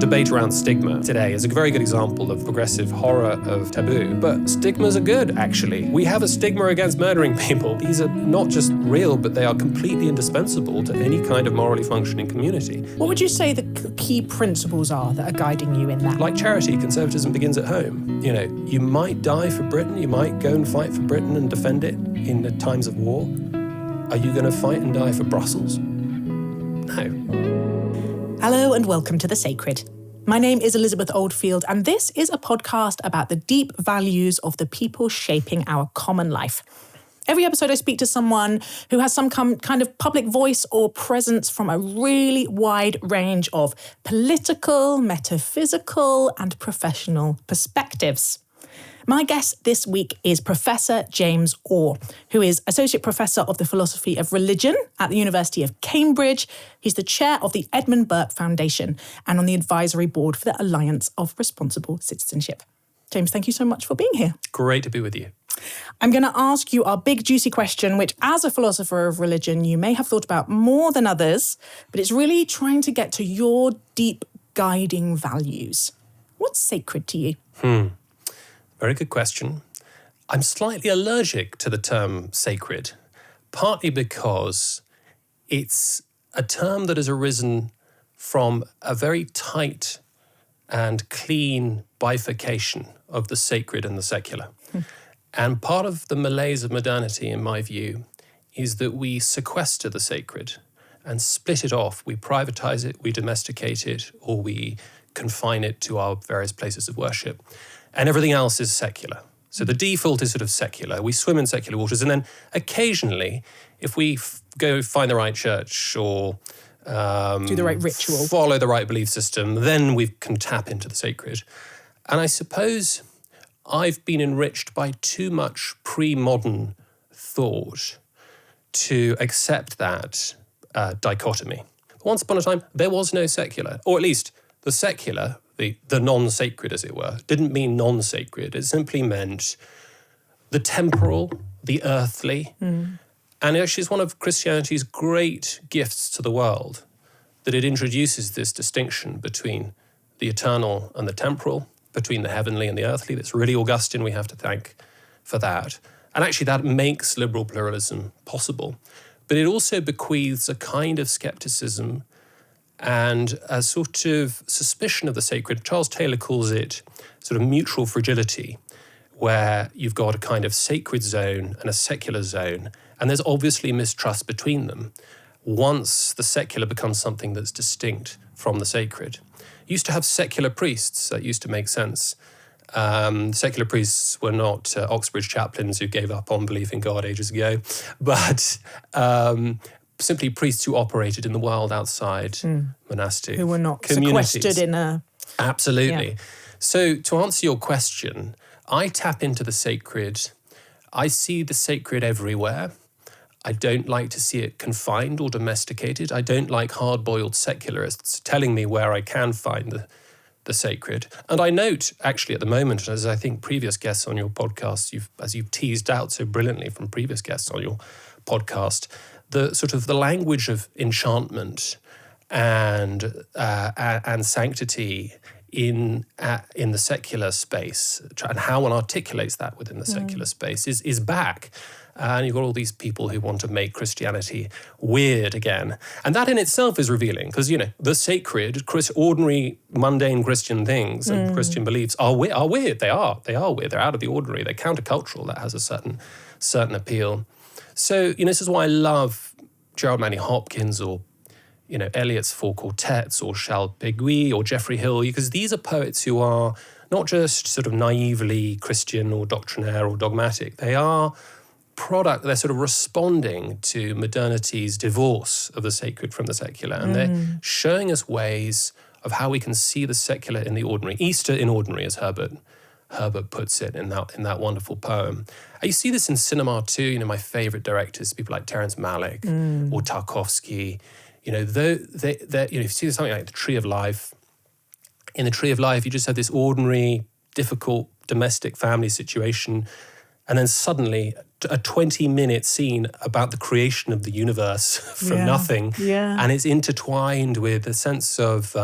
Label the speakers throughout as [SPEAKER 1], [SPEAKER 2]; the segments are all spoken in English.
[SPEAKER 1] debate around stigma today is a very good example of progressive horror of taboo. But stigmas are good, actually. We have a stigma against murdering people. These are not just real, but they are completely indispensable to any kind of morally functioning community.
[SPEAKER 2] What would you say the key principles are that are guiding you in that?
[SPEAKER 1] Like charity, conservatism begins at home. You know, you might die for Britain, you might go and fight for Britain and defend it in the times of war. Are you going to fight and die for Brussels? No.
[SPEAKER 2] Hello and welcome to The Sacred. My name is Elizabeth Oldfield, and this is a podcast about the deep values of the people shaping our common life. Every episode I speak to someone who has some kind of public voice or presence from a really wide range of political, metaphysical, and professional perspectives. My guest this week is Professor James Orr, who is Associate Professor of the Philosophy of Religion at the University of Cambridge. He's the chair of the Edmund Burke Foundation and on the advisory board for the Alliance of Responsible Citizenship. James, thank you so much for being here.
[SPEAKER 1] Great to be with you.
[SPEAKER 2] I'm going to ask you our big juicy question, which as a philosopher of religion, you may have thought about more than others, but it's really trying to get to your deep guiding values. What's sacred to you?
[SPEAKER 1] Very good question. I'm slightly allergic to the term sacred, partly because it's a term that has arisen from a very tight and clean bifurcation of the sacred and the secular. And part of the malaise of modernity, in my view, is that we sequester the sacred and split it off. We privatize it, we domesticate it, or we confine it to our various places of worship. And everything else is secular. So the default is sort of secular. We swim in secular waters. And then occasionally, if we go find the right church or
[SPEAKER 2] do the right ritual,
[SPEAKER 1] follow the right belief system, then we can tap into the sacred. And I suppose I've been enriched by too much pre-modern thought to accept that dichotomy. Once upon a time, there was no secular, or at least the secular, the non-sacred, as it were, didn't mean non-sacred. It simply meant the temporal, the earthly. And it actually is one of Christianity's great gifts to the world, that it introduces this distinction between the eternal and the temporal, between the heavenly and the earthly. That's really Augustine, we have to thank for that. And actually that makes liberal pluralism possible. But it also bequeaths a kind of skepticism and a sort of suspicion of the sacred. Charles Taylor calls it sort of mutual fragility, where you've got a kind of sacred zone and a secular zone, and there's obviously mistrust between them once the secular becomes something that's distinct from the sacred. You used to have secular priests. That used to make sense. Secular priests were not Oxbridge chaplains who gave up on belief in God ages ago, but simply priests who operated in the world outside monastic
[SPEAKER 2] who were not
[SPEAKER 1] communities.
[SPEAKER 2] Sequestered in a...
[SPEAKER 1] Absolutely.
[SPEAKER 2] Yeah.
[SPEAKER 1] So to answer your question, I tap into the sacred. I see the sacred everywhere. I don't like to see it confined or domesticated. I don't like hard-boiled secularists telling me where I can find the sacred. And I note, actually, at the moment, as I think previous guests on your podcast, as you've teased out so brilliantly from previous guests on your podcast, the sort of the language of enchantment and sanctity in the secular space, and how one articulates that within the secular space is back. And you've got all these people who want to make Christianity weird again. And that in itself is revealing, because, you know, the sacred, ordinary, mundane Christian things and Christian beliefs are weird. They are weird. They're out of the ordinary. They're countercultural. That has a certain appeal. So, you know, this is why I love Gerald Manley Hopkins or, you know, Eliot's Four Quartets or Charles Péguy or Geoffrey Hill, because these are poets who are not just sort of naively Christian or doctrinaire or dogmatic. They are they're sort of responding to modernity's divorce of the sacred from the secular. And they're showing us ways of how we can see the secular in the ordinary. Easter in ordinary, as Herbert puts it in that wonderful poem. You see this in cinema too. You know, my favorite directors, people like Terrence Malick or Tarkovsky. You know, if you see something like The Tree of Life. In The Tree of Life, you just have this ordinary, difficult domestic family situation. and then suddenly a 20-minute scene about the creation of the universe from nothing.
[SPEAKER 2] Yeah.
[SPEAKER 1] And it's intertwined with a sense of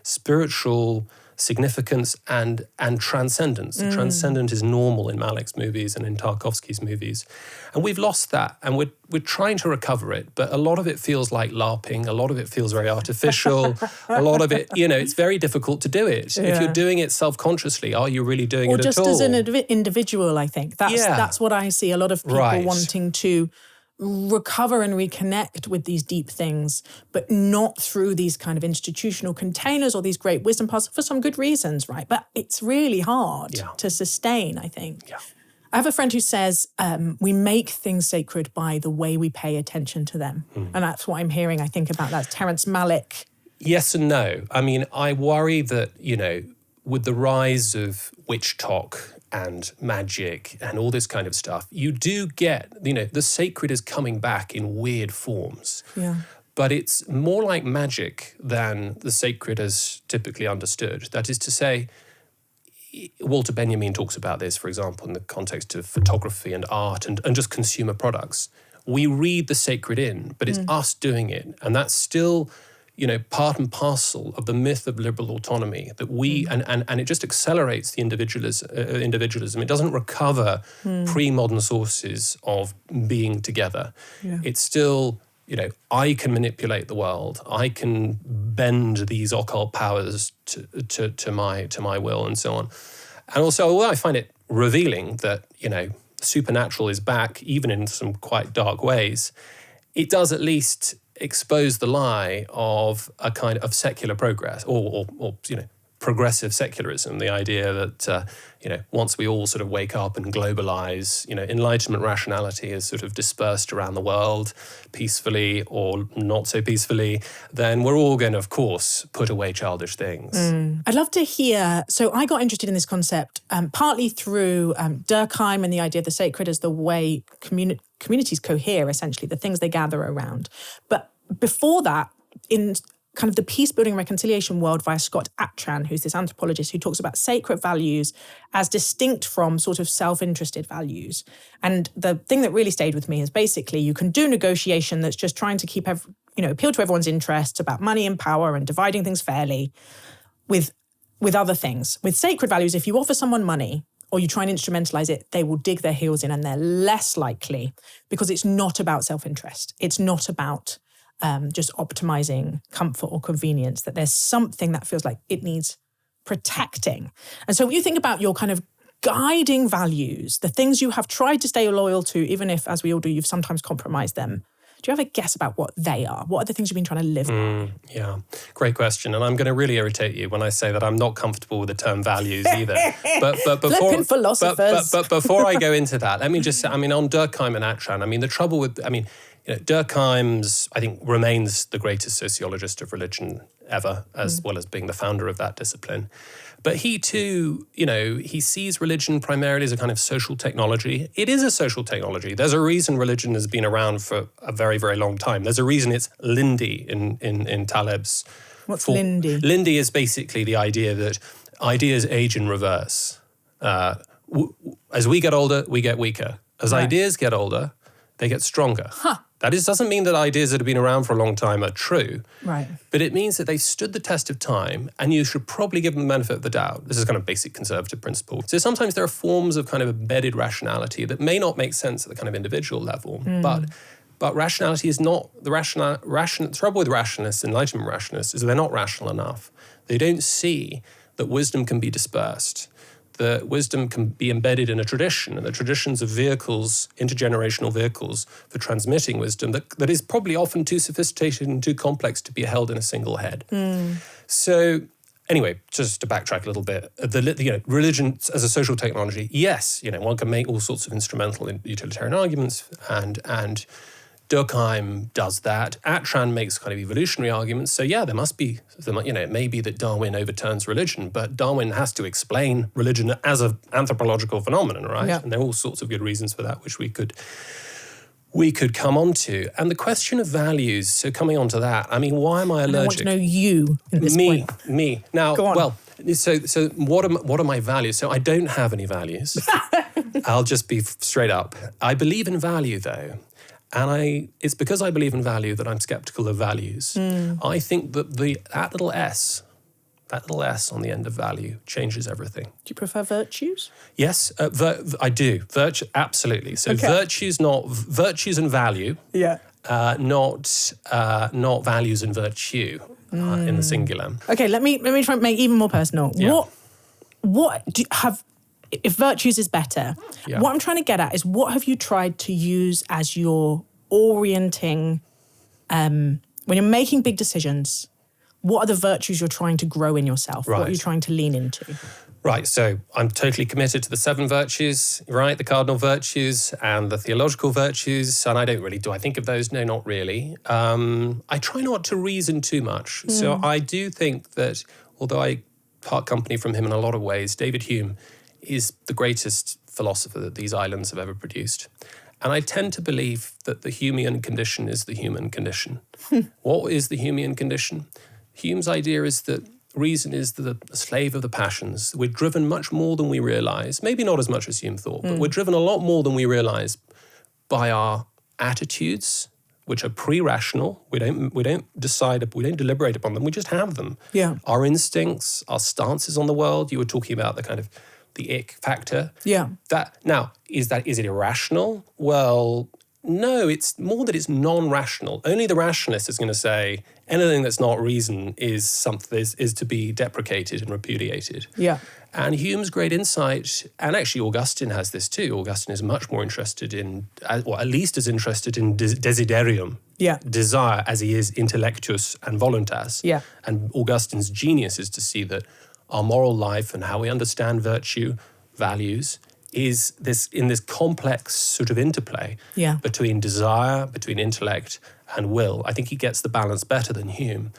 [SPEAKER 1] spiritual significance and transcendence. The transcendent is normal in Malick's movies and in Tarkovsky's movies. And we've lost that, and we're trying to recover it, but a lot of it feels like LARPing, a lot of it feels very artificial, a lot of it, it's very difficult to do it.
[SPEAKER 2] Yeah.
[SPEAKER 1] If you're doing it self-consciously, are you really doing it at all?
[SPEAKER 2] Or just as an individual, I think. That's what I see, a lot of people wanting to recover and reconnect with these deep things, but not through these kind of institutional containers or these great wisdom paths for some good reasons, right? But it's really hard to sustain, I think.
[SPEAKER 1] Yeah.
[SPEAKER 2] I have a friend who says we make things sacred by the way we pay attention to them. And that's what I'm hearing, I think, about that. Terrence Malick.
[SPEAKER 1] Yes and no. I mean, I worry that, with the rise of witch talk and magic and all this kind of stuff, you do get, the sacred is coming back in weird forms.
[SPEAKER 2] Yeah.
[SPEAKER 1] But it's more like magic than the sacred as typically understood. That is to say, Walter Benjamin talks about this, for example, in the context of photography and art and just consumer products. We read the sacred in, but it's us doing it. And that's still, part and parcel of the myth of liberal autonomy that we, and it just accelerates the individualism. It doesn't recover pre-modern sources of being together.
[SPEAKER 2] Yeah.
[SPEAKER 1] It's still, I can manipulate the world. I can bend these occult powers to my will and so on. And also, although I find it revealing that, supernatural is back, even in some quite dark ways, it does at least expose the lie of a kind of secular progress or progressive secularism, the idea that, once we all sort of wake up and globalize, Enlightenment rationality is sort of dispersed around the world peacefully or not so peacefully, then we're all going to, of course, put away childish things.
[SPEAKER 2] I'd love to hear, so I got interested in this concept partly through Durkheim and the idea of the sacred as the way communities cohere, essentially, the things they gather around. But before that, in kind of the peace-building reconciliation world via Scott Atran, who's this anthropologist who talks about sacred values as distinct from sort of self-interested values. And the thing that really stayed with me is basically you can do negotiation that's just trying to keep, appeal to everyone's interests about money and power and dividing things fairly with other things. With sacred values, if you offer someone money or you try and instrumentalize it, they will dig their heels in and they're less likely because it's not about self-interest. It's not about just optimizing comfort or convenience, that there's something that feels like it needs protecting. And so when you think about your kind of guiding values, the things you have tried to stay loyal to, even if, as we all do, you've sometimes compromised them, do you have a guess about what they are? What are the things you've been trying to live by?
[SPEAKER 1] Yeah, great question. And I'm going to really irritate you when I say that I'm not comfortable with the term values either. But
[SPEAKER 2] Flipping philosophers.
[SPEAKER 1] But before I go into that, let me just say, on Durkheim and Atran, the trouble with, Durkheim's, I think, remains the greatest sociologist of religion ever, as well as being the founder of that discipline. But he too, he sees religion primarily as a kind of social technology. It is a social technology. There's a reason religion has been around for a very, very long time. There's a reason it's Lindy in Taleb's.
[SPEAKER 2] What's Lindy?
[SPEAKER 1] Lindy is basically the idea that ideas age in reverse. As we get older, we get weaker. As ideas get older, they get stronger. That doesn't mean that ideas that have been around for a long time are true.
[SPEAKER 2] Right.
[SPEAKER 1] But it means that they've stood the test of time and you should probably give them the benefit of the doubt. This is kind of basic conservative principle. So sometimes there are forms of kind of embedded rationality that may not make sense at the kind of individual level, but rationality is not the trouble with rationalists, Enlightenment rationalists, is they're not rational enough. They don't see that wisdom can be dispersed. The wisdom can be embedded in a tradition, and the traditions of vehicles, intergenerational vehicles for transmitting wisdom that is probably often too sophisticated and too complex to be held in a single head. So anyway, just to backtrack a little bit, religion as a social technology, yes, one can make all sorts of instrumental and utilitarian arguments, and Durkheim does that. Atran makes kind of evolutionary arguments. So yeah, there must be, it may be that Darwin overturns religion, but Darwin has to explain religion as an anthropological phenomenon, right?
[SPEAKER 2] Yeah.
[SPEAKER 1] And there are all sorts of good reasons for that, which we could come on to. And the question of values, so coming on to that, why am I allergic?
[SPEAKER 2] I want to know you in this point.
[SPEAKER 1] Me. Now,
[SPEAKER 2] Go on.
[SPEAKER 1] well, so what are my values? So I don't have any values. I'll just be straight up. I believe in value, though. And it's because I believe in value that I'm skeptical of values. I think that that little S on the end of value changes everything.
[SPEAKER 2] Do you prefer virtues?
[SPEAKER 1] Yes, I do. Absolutely. So virtues and value.
[SPEAKER 2] Yeah.
[SPEAKER 1] Not values and virtue in the singular.
[SPEAKER 2] Okay, let me try and make it even more personal.
[SPEAKER 1] Yeah.
[SPEAKER 2] What do you have? If virtues is better, what I'm trying to get at is what have you tried to use as your orienting when you're making big decisions? What are the virtues you're trying to grow in yourself?
[SPEAKER 1] Right.
[SPEAKER 2] What are you trying to lean into?
[SPEAKER 1] Right, so I'm totally committed to the 7 virtues, right? The cardinal virtues and the theological virtues. And do I think of those? No, not really. I try not to reason too much. So I do think that, although I part company from him in a lot of ways, David Hume is the greatest philosopher that these islands have ever produced. And I tend to believe that the Humean condition is the human condition. What is the Humean condition? Hume's idea is that reason is the slave of the passions. We're driven much more than we realize. Maybe not as much as Hume thought, but we're driven a lot more than we realize by our attitudes, which are pre-rational. We don't decide, we don't deliberate upon them. We just have them.
[SPEAKER 2] Yeah.
[SPEAKER 1] Our instincts, our stances on the world. You were talking about the kind of the ick factor.
[SPEAKER 2] Yeah.
[SPEAKER 1] Is it irrational? Well, no, it's more that it's non-rational. Only the rationalist is going to say anything that's not reason is to be deprecated and repudiated.
[SPEAKER 2] Yeah.
[SPEAKER 1] And Hume's great insight, and actually Augustine has this too. Augustine is much more interested in, or at least as interested in desiderium, desire, as he is intellectus and voluntas.
[SPEAKER 2] Yeah.
[SPEAKER 1] And Augustine's genius is to see that our moral life and how we understand virtue, values, is in this complex sort of interplay between desire, between intellect and will. I think he gets the balance better than Hume.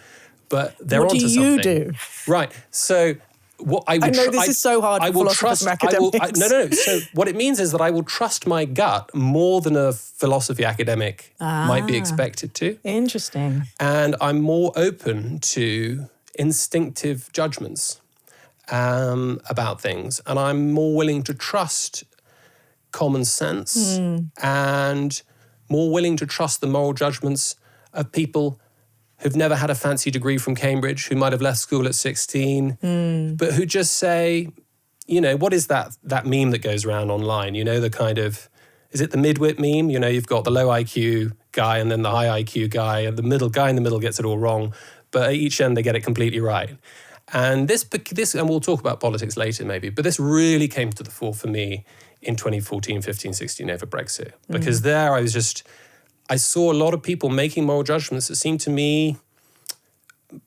[SPEAKER 1] But they're onto something.
[SPEAKER 2] What do you do?
[SPEAKER 1] Right. So what I would
[SPEAKER 2] I know this is so hard for philosophers and academics.
[SPEAKER 1] No. So what it means is that I will trust my gut more than a philosophy academic might be expected to.
[SPEAKER 2] Interesting.
[SPEAKER 1] And I'm more open to instinctive judgments about things, and I'm more willing to trust common sense and more willing to trust the moral judgments of people who've never had a fancy degree from Cambridge, who might have left school at 16, but who just say, what is that meme that goes around online? The kind of, is it the midwit meme? You've got the low IQ guy and then the high IQ guy, and the middle guy in the middle gets it all wrong, but at each end they get it completely right. And this, and we'll talk about politics later maybe, but this really came to the fore for me in 2014, 15, 16 over Brexit. Because there I saw a lot of people making moral judgments that seemed to me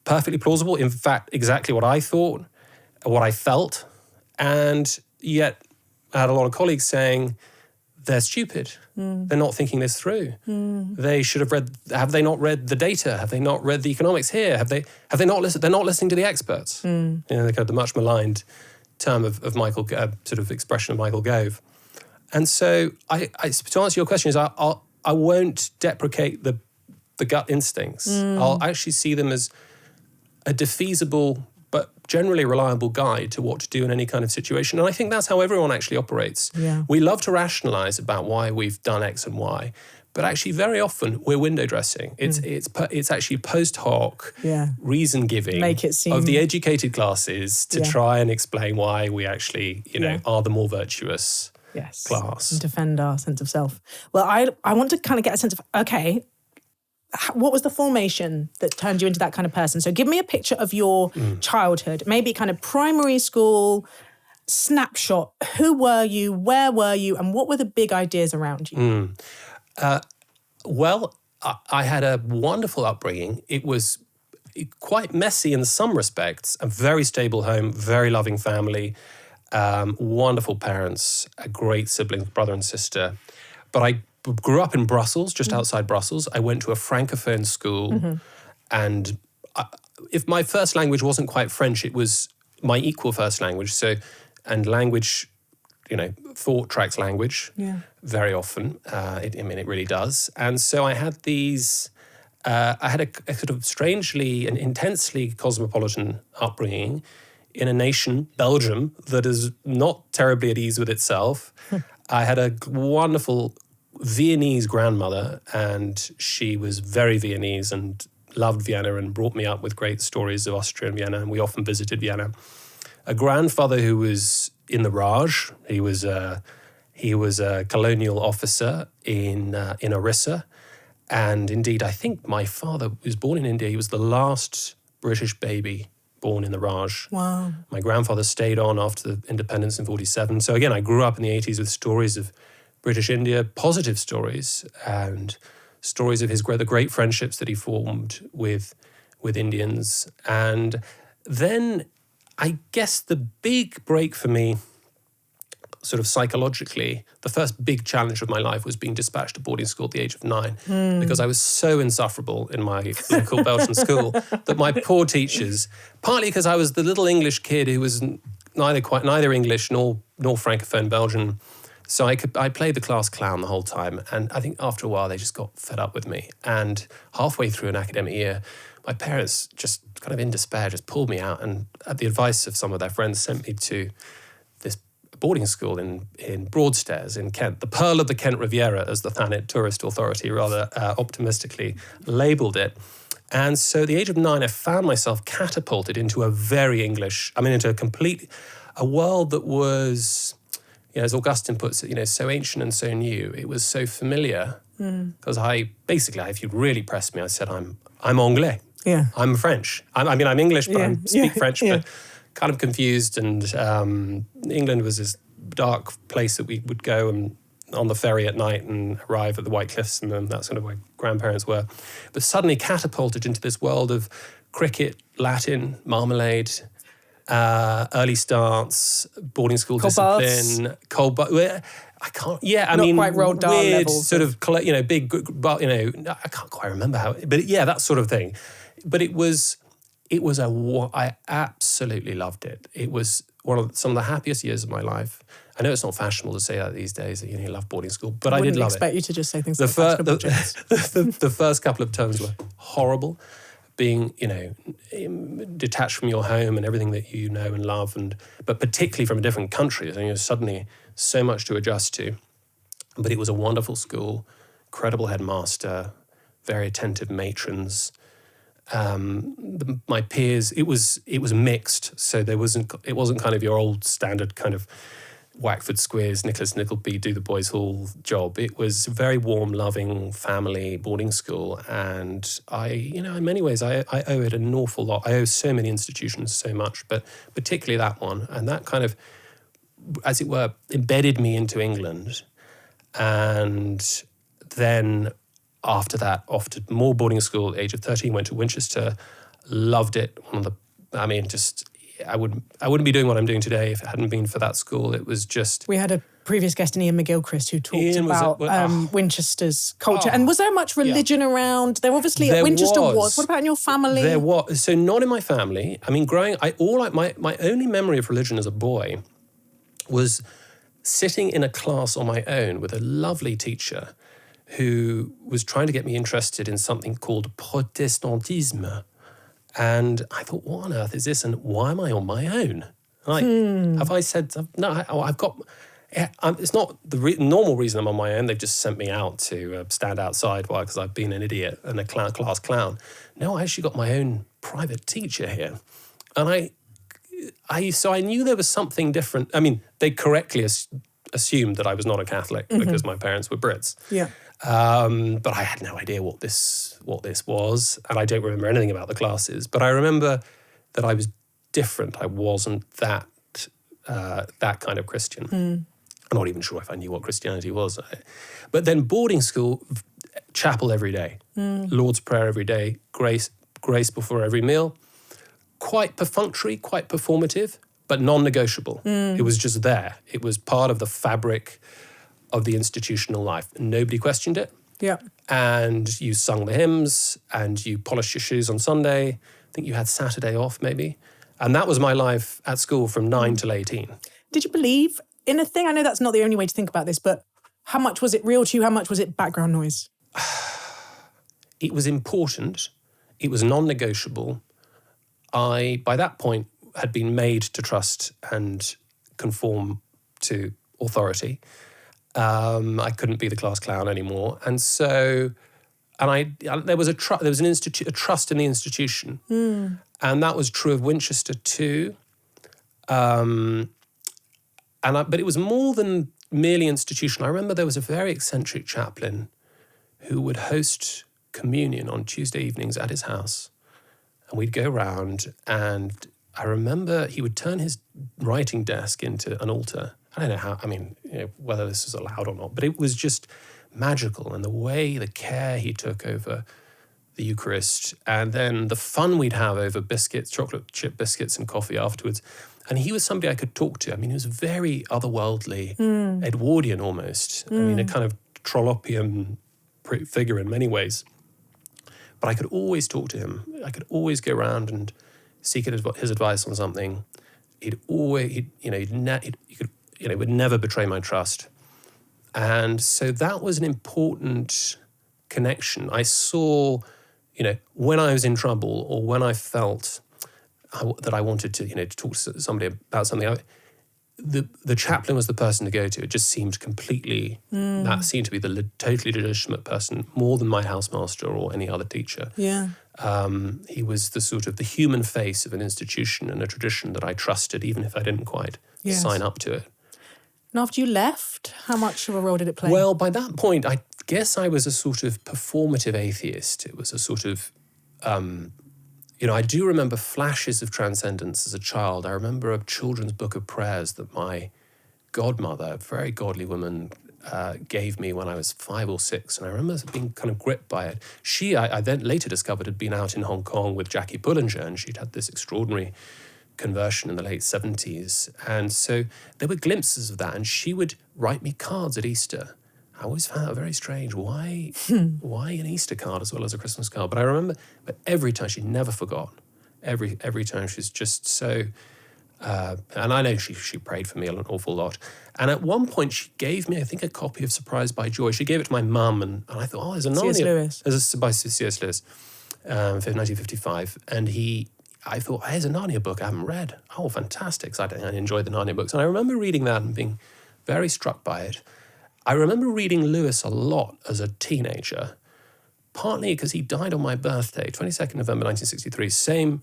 [SPEAKER 1] perfectly plausible. In fact, exactly what I thought, what I felt. And yet I had a lot of colleagues saying, they're stupid. They're not thinking this through. They should have not read the data? Have they not read the economics here? Have they not listened? They're not listening to the experts. The much maligned term of Michael, sort of expression of Michael Gove. And so to answer your question is I won't deprecate the gut instincts. I'll actually see them as a defeasible but generally reliable guide to what to do in any kind of situation. And I think that's how everyone actually operates. Yeah. We love to rationalize about why we've done X and Y, but actually very often we're window dressing. It's actually post hoc reason giving of the educated classes to try and explain why we actually, are the more virtuous class.
[SPEAKER 2] And defend our sense of self. Well, I want to kind of get a sense of, okay, what was the formation that turned you into that kind of person? So give me a picture of your childhood, maybe kind of primary school, snapshot. Who were you? Where were you? And what were the big ideas around you?
[SPEAKER 1] Well, I had a wonderful upbringing. It was quite messy in some respects. A very stable home, very loving family, wonderful parents, a great siblings, brother and sister. But I grew up in Brussels, just outside Brussels. I went to a Francophone school, and if my first language wasn't quite French, it was my equal first language. And language, thought tracks language very often. It really does. And so I had these. I had a sort of strangely and intensely cosmopolitan upbringing in a nation, Belgium, that is not terribly at ease with itself. I had a wonderful Viennese grandmother, and she was very Viennese and loved Vienna and brought me up with great stories of Austria and Vienna, and we often visited Vienna. A grandfather who was in the Raj. He was a colonial officer in Orissa, and indeed, I think my father was born in India. He was the last British baby born in the Raj.
[SPEAKER 2] Wow.
[SPEAKER 1] My grandfather stayed on after the independence in 47. So again, I grew up in the 80s with stories of British India, positive stories, and stories of the great friendships that he formed with Indians. And then I guess the big break for me, sort of psychologically, the first big challenge of my life was being dispatched to boarding school at the age of 9 because I was so insufferable in my local Belgian school that my poor teachers, partly because I was the little English kid who was neither English nor Francophone Belgian, so I played the class clown the whole time, and I think after a while they just got fed up with me. And halfway through an academic year, my parents, just kind of in despair, just pulled me out and, at the advice of some of their friends, sent me to this boarding school in Broadstairs in Kent, the Pearl of the Kent Riviera, as the Thanet Tourist Authority rather optimistically labelled it. And so at the age of 9, I found myself catapulted into a very English, into a world that was, as Augustine puts it, so ancient and so new. It was so familiar because if you really pressed me, I said, I'm Anglais.
[SPEAKER 2] Yeah.
[SPEAKER 1] I'm French. I'm English, but I speak French, but kind of confused. And England was this dark place that we would go and on the ferry at night and arrive at the White Cliffs, and then that's sort of where grandparents were. But suddenly catapulted into this world of cricket, Latin, marmalade, early starts, boarding school discipline, cold bath. I can't. Yeah, I mean,
[SPEAKER 2] quite rolled down
[SPEAKER 1] weird
[SPEAKER 2] levels
[SPEAKER 1] sort of big, but I can't quite remember how. But yeah, that sort of thing. But I absolutely loved it. It was some of the happiest years of my life. I know it's not fashionable to say that these days, that you love boarding school, but I did love it.
[SPEAKER 2] I wouldn't expect you to just say things
[SPEAKER 1] the first couple of terms were horrible, being, detached from your home and everything that you know and love, but particularly from a different country. Suddenly so much to adjust to. But it was a wonderful school, incredible headmaster, very attentive matrons. My peers, it was mixed, so it wasn't kind of your old standard kind of Wackford Squeers, Nicholas Nickleby, do the boys' hall job. It was a very warm, loving family boarding school, and in many ways, I owe it an awful lot. I owe so many institutions so much, but particularly that one, and that kind of, as it were, embedded me into England. And then after that, off to more boarding school at the age of 13, went to Winchester, loved it. I wouldn't be doing what I'm doing today if it hadn't been for that school. It was just...
[SPEAKER 2] We had a previous guest in Ian McGilchrist who talked about Winchester's culture. And was there much religion around? Winchester was. What about in your family?
[SPEAKER 1] There was. So not in my family. I mean, my only memory of religion as a boy was sitting in a class on my own with a lovely teacher who was trying to get me interested in something called Protestantisme. And I thought, what on earth is this? And why am I on my own? Have I said, no, I've got, it's not the normal reason I'm on my own. They've just sent me out to stand outside because I've been an idiot and a class clown. No, I actually got my own private teacher here. And so I knew there was something different. I mean, they correctly assumed that I was not a Catholic because my parents were Brits.
[SPEAKER 2] Yeah.
[SPEAKER 1] But I had no idea what this was, and I don't remember anything about the classes. But I remember that I was different. I wasn't that kind of Christian. I'm not even sure if I knew what Christianity was. But then boarding school, chapel every day, Lord's Prayer every day, grace before every meal. Quite perfunctory, quite performative, but non-negotiable. It was just there. It was part of the fabric of the institutional life. Nobody questioned it.
[SPEAKER 2] Yeah.
[SPEAKER 1] And you sung the hymns and you polished your shoes on Sunday. I think you had Saturday off maybe. And that was my life at school from 9 till 18.
[SPEAKER 2] Did you believe in a thing? I know that's not the only way to think about this, but how much was it real to you? How much was it background noise?
[SPEAKER 1] It was important. It was non-negotiable. I, by that point, had been made to trust and conform to authority. I couldn't be the class clown anymore. And so, there was a trust in the institution. And that was true of Winchester too. But it was more than merely institutional. I remember there was a very eccentric chaplain who would host communion on Tuesday evenings at his house. And we'd go round, and I remember he would turn his writing desk into an altar. I don't know how, whether this was allowed or not, but it was just magical. And the care he took over the Eucharist, and then the fun we'd have over biscuits, chocolate chip biscuits and coffee afterwards. And he was somebody I could talk to. I mean, he was very otherworldly, Edwardian almost. I mean, a kind of trollopian figure in many ways. But I could always talk to him. I could always go around and seek his advice on something. He would never betray my trust. And so that was an important connection. I saw, when I was in trouble or when I felt that I wanted to talk to somebody about something, the chaplain was the person to go to. It just seemed completely, that seemed to be the totally legitimate person, more than my housemaster or any other teacher.
[SPEAKER 2] Yeah.
[SPEAKER 1] He was the sort of the human face of an institution and a tradition that I trusted, even if I didn't quite sign up to it.
[SPEAKER 2] And after you left, how much of a role did it play?
[SPEAKER 1] Well, by that point, I guess I was a sort of performative atheist. It was a sort of, I do remember flashes of transcendence as a child. I remember a children's book of prayers that my godmother, a very godly woman, gave me when I was 5 or 6. And I remember being kind of gripped by it. She, I then later discovered, had been out in Hong Kong with Jackie Pullinger, and she'd had this extraordinary conversion in the late 70s. And so there were glimpses of that. And she would write me cards at Easter. I always found that very strange. Why an Easter card as well as a Christmas card? But I remember, every time, she never forgot. Every time she's just so, and I know she prayed for me an awful lot. And at one point she gave me, I think, a copy of Surprised by Joy. She gave it to my mum, and I thought, there's a Narnia.
[SPEAKER 2] C.S. Lewis.
[SPEAKER 1] There's by C.S. Lewis, 1955. And I thought, here's a Narnia book I haven't read. Oh, fantastic. So I enjoyed the Narnia books. And I remember reading that and being very struck by it. I remember reading Lewis a lot as a teenager, partly because he died on my birthday, 22nd November 1963,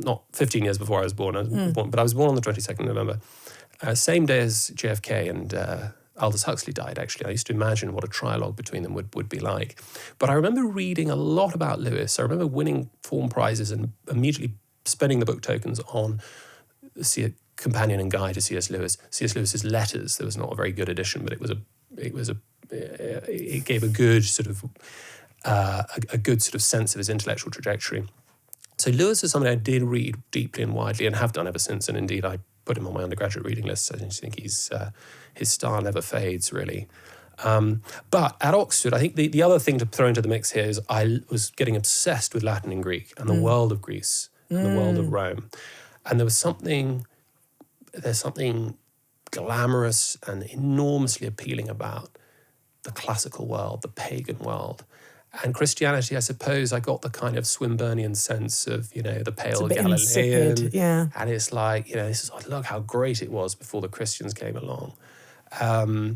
[SPEAKER 1] not 15 years before I was born, but I was born on the 22nd November, same day as JFK and Aldous Huxley died, actually. I used to imagine what a trialogue between them would be like. But I remember reading a lot about Lewis. I remember winning form prizes and immediately spending the book tokens on the companion and guide to C.S. Lewis. C.S. Lewis's letters. There was not a very good edition, but it gave a good sort of sense of his intellectual trajectory. So Lewis is somebody I did read deeply and widely and have done ever since. And indeed, I put him on my undergraduate reading list. I just think his style never fades, really. But at Oxford, I think the other thing to throw into the mix here is I was getting obsessed with Latin and Greek and the world of Greece and the world of Rome. And there's something glamorous and enormously appealing about the classical world, the pagan world. And Christianity, I suppose, I got the kind of Swinburnian sense of, the pale Galilean.
[SPEAKER 2] Insipid, yeah.
[SPEAKER 1] And it's like, look how great it was before the Christians came along. I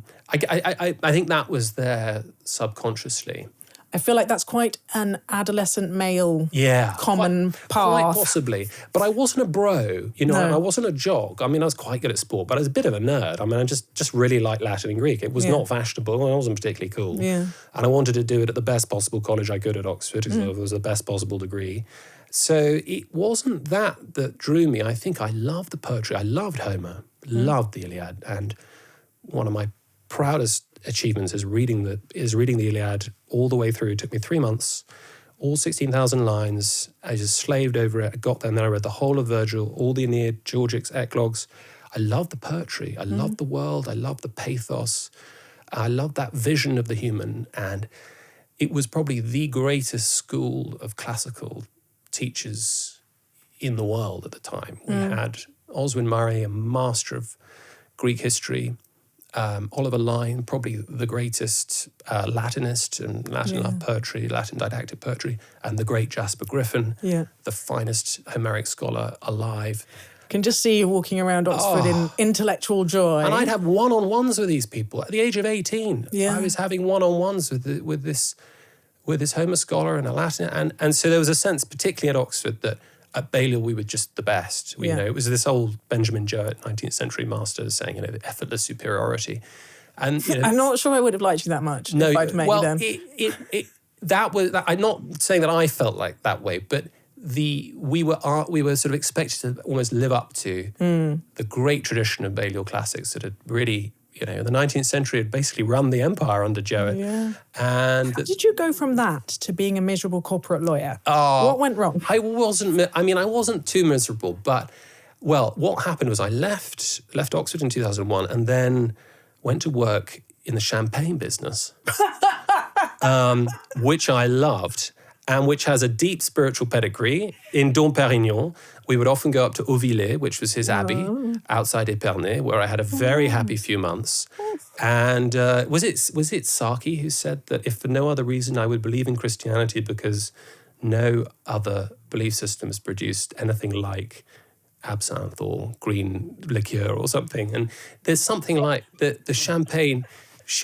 [SPEAKER 1] think that was there subconsciously.
[SPEAKER 2] I feel like that's quite an adolescent male common path.
[SPEAKER 1] Quite possibly. But I wasn't a bro,
[SPEAKER 2] No.
[SPEAKER 1] I wasn't a jock. I mean, I was quite good at sport, but I was a bit of a nerd. I mean, I just really liked Latin and Greek. It was not fashionable, and I wasn't particularly cool.
[SPEAKER 2] Yeah.
[SPEAKER 1] And I wanted to do it at the best possible college I could at Oxford, because it was the best possible degree. So it wasn't that drew me. I think I loved the poetry. I loved Homer, loved the Iliad, and one of my proudest achievements is reading the Iliad all the way through. It took me 3 months, all 16,000 lines. I just slaved over it. I got there, and then I read the whole of Virgil, all the Aeneid, Georgics, Eclogues. I loved the poetry. I loved the world. I loved the pathos. I loved that vision of the human. And it was probably the greatest school of classical teachers in the world at the time. We had Oswin Murray, a master of Greek history, Oliver Lyne, probably the greatest Latinist and Latin love poetry, Latin didactic poetry, and the great Jasper Griffin, the finest Homeric scholar alive.
[SPEAKER 2] Can just see you walking around Oxford in intellectual joy.
[SPEAKER 1] And I'd have one-on-ones with these people. At the age of 18, I was having one-on-ones with this Homer scholar and a Latin. And so there was a sense, particularly at Oxford, that at Balliol we were just the best. You know, it was this old Benjamin Jowett, 19th century master, saying, the effortless superiority. And
[SPEAKER 2] I'm not sure I would have liked you that much if I'd met you then.
[SPEAKER 1] I'm not saying that I felt like that way, but we were sort of expected to almost live up to the great tradition of Balliol classics that had really, the 19th century had basically run the empire under Jowett.
[SPEAKER 2] Yeah.
[SPEAKER 1] And
[SPEAKER 2] how did you go from that to being a miserable corporate lawyer? What went wrong?
[SPEAKER 1] I wasn't too miserable, but what happened was I left Oxford in 2001 and then went to work in the champagne business, which I loved. And which has a deep spiritual pedigree. In Dom Pérignon, we would often go up to Auvillers, which was his abbey, outside Épernay, where I had a very happy few months. And was it Saki who said that if for no other reason I would believe in Christianity because no other belief system has produced anything like absinthe or green liqueur or something. And there's something like the champagne,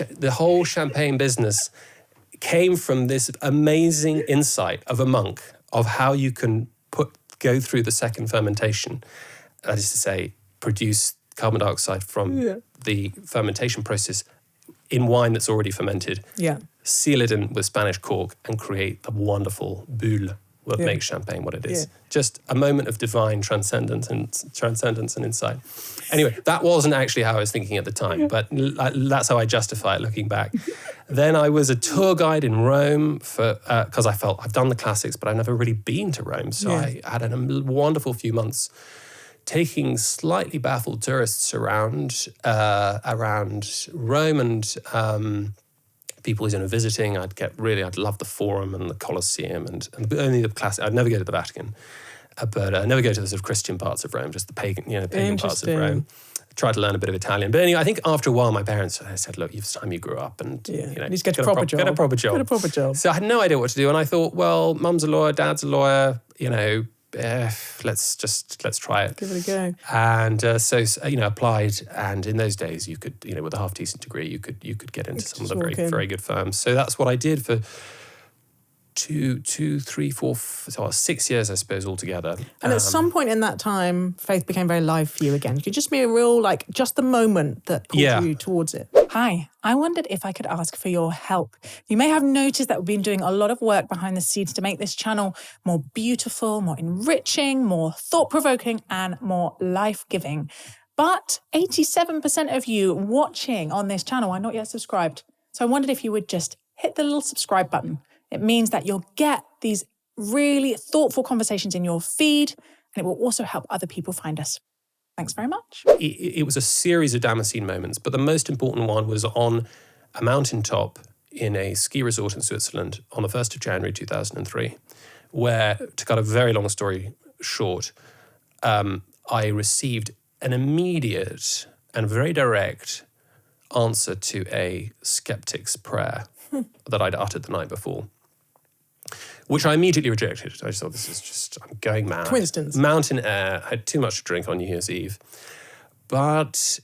[SPEAKER 1] the whole champagne business came from this amazing insight of a monk of how you can go through the second fermentation, that is to say, produce carbon dioxide from the fermentation process in wine that's already fermented, seal it in with Spanish cork and create the wonderful bulle that makes champagne what it is. Just a moment of divine transcendence and insight. Anyway, that wasn't actually how I was thinking at the time, but that's how I justify it looking back. Then I was a tour guide in Rome because I felt I've done the classics, but I've never really been to Rome. So I had a wonderful few months taking slightly baffled tourists around Rome and people visiting. I'd love the Forum and the Colosseum and only the classic. I'd never go to the Vatican, but I never go to the sort of Christian parts of Rome, just the pagan parts of Rome. Tried to learn a bit of Italian, but anyway, I think after a while, my parents said, "Look, it's time you grew up and
[SPEAKER 2] just get a proper job.
[SPEAKER 1] Get a proper job.
[SPEAKER 2] Get a proper job."
[SPEAKER 1] So I had no idea what to do, and I thought, well, mum's a lawyer, dad's a lawyer, let's try it.
[SPEAKER 2] Give it a go.
[SPEAKER 1] And applied. And in those days, you could, with a half decent degree, you could get into some of the very, very good firms. So that's what I did for 6 years, I suppose, altogether.
[SPEAKER 2] And at some point in that time, faith became very live for you again. Could just be a real, just the moment that pulled you towards it. Hi, I wondered if I could ask for your help. You may have noticed that we've been doing a lot of work behind the scenes to make this channel more beautiful, more enriching, more thought-provoking, and more life-giving. But 87% of you watching on this channel are not yet subscribed. So I wondered if you would just hit the little subscribe button. It means that you'll get these really thoughtful conversations in your feed, and it will also help other people find us. Thanks very much.
[SPEAKER 1] It was a series of Damascene moments, but the most important one was on a mountaintop in a ski resort in Switzerland on the 1st of January 2003, where, to cut a very long story short, I received an immediate and very direct answer to a skeptic's prayer that I'd uttered the night before, which I immediately rejected. I just thought, I'm going mad.
[SPEAKER 2] Coincidence.
[SPEAKER 1] Mountain air. I had too much to drink on New Year's Eve. But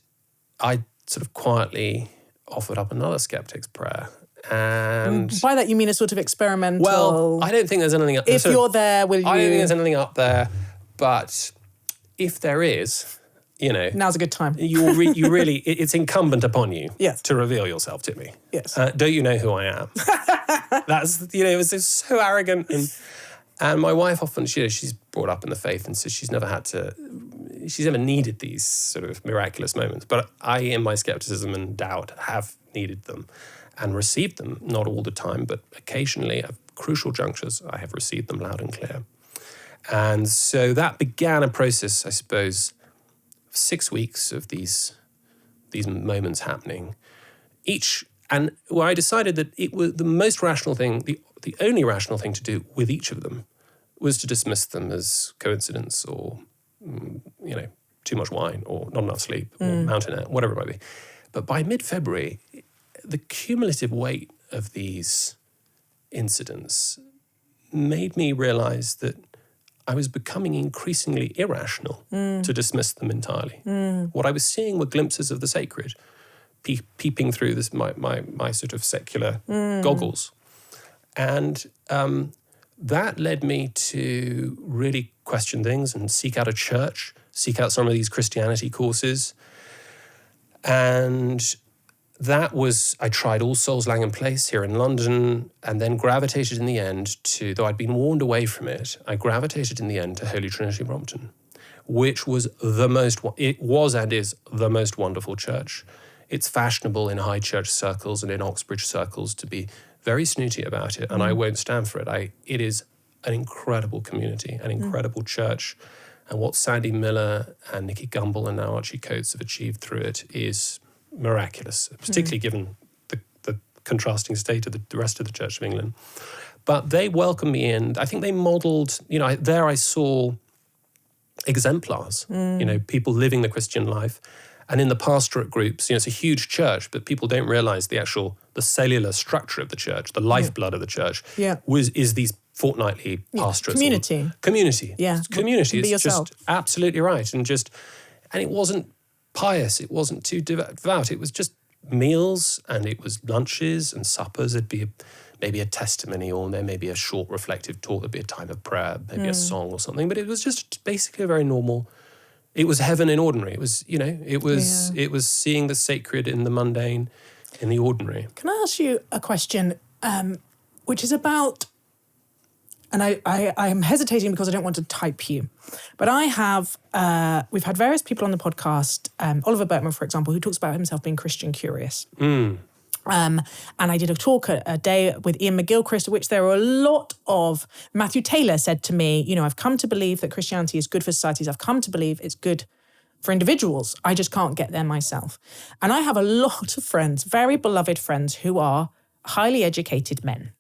[SPEAKER 1] I sort of quietly offered up another skeptic's prayer. And
[SPEAKER 2] by that you mean a sort of experimental...
[SPEAKER 1] Well, I don't think there's anything...
[SPEAKER 2] If you're there, will you...
[SPEAKER 1] I don't think there's anything up there. But if there is...
[SPEAKER 2] Now's a good time.
[SPEAKER 1] you really, it's incumbent upon you to reveal yourself to me.
[SPEAKER 2] Yes.
[SPEAKER 1] Don't you know who I am? That's, it was just so arrogant. And my wife often, she's brought up in the faith, and so she's never needed these sort of miraculous moments. But I, in my skepticism and doubt, have needed them and received them, not all the time, but occasionally at crucial junctures, I have received them loud and clear. And so that began a process, I suppose, 6 weeks of these moments happening, and where I decided that it was the most rational thing, the only rational thing to do with each of them was to dismiss them as coincidence or, too much wine or not enough sleep or mountain air, whatever it might be. But by mid-February, the cumulative weight of these incidents made me realise that I was becoming increasingly irrational to dismiss them entirely. What I was seeing were glimpses of the sacred, peeping through this my sort of secular goggles. And that led me to really question things and seek out a church, seek out some of these Christianity courses. And that was, I tried All Souls Langham Place here in London, and then gravitated in the end to, though I'd been warned away from it, I gravitated in the end to Holy Trinity Brompton, which was it was and is the most wonderful church. It's fashionable in high church circles and in Oxbridge circles to be very snooty about it, and I won't stand for it. It is an incredible community, an incredible church, and what Sandy Miller and Nicky Gumbel and now Archie Coates have achieved through it is miraculous, particularly given the contrasting state of the rest of the Church of England. But they welcomed me in. I think they modelled, there I saw exemplars, people living the Christian life. And in the pastorate groups, it's a huge church, but people don't realise the cellular structure of the church, the lifeblood of the church, is these fortnightly pastorates. Community.
[SPEAKER 2] Yeah.
[SPEAKER 1] Community.
[SPEAKER 2] Be
[SPEAKER 1] It's
[SPEAKER 2] yourself.
[SPEAKER 1] just absolutely right. And it wasn't pious, it wasn't too devout, it was just meals, and it was lunches and suppers. There'd be maybe a testimony, or there may be a short reflective talk, there'd be a time of prayer, maybe a song or something, but it was just basically a very normal, it was heaven in ordinary. It was, it was seeing the sacred in the mundane, in the ordinary.
[SPEAKER 2] Can I ask you a question, which is about, and I am hesitating because I don't want to type you, but we've had various people on the podcast, Oliver Burkeman, for example, who talks about himself being Christian curious. And I did a talk a day with Ian McGilchrist, which there were a lot of. Matthew Taylor said to me, I've come to believe that Christianity is good for societies. I've come to believe it's good for individuals. I just can't get there myself. And I have a lot of friends, very beloved friends, who are highly educated men.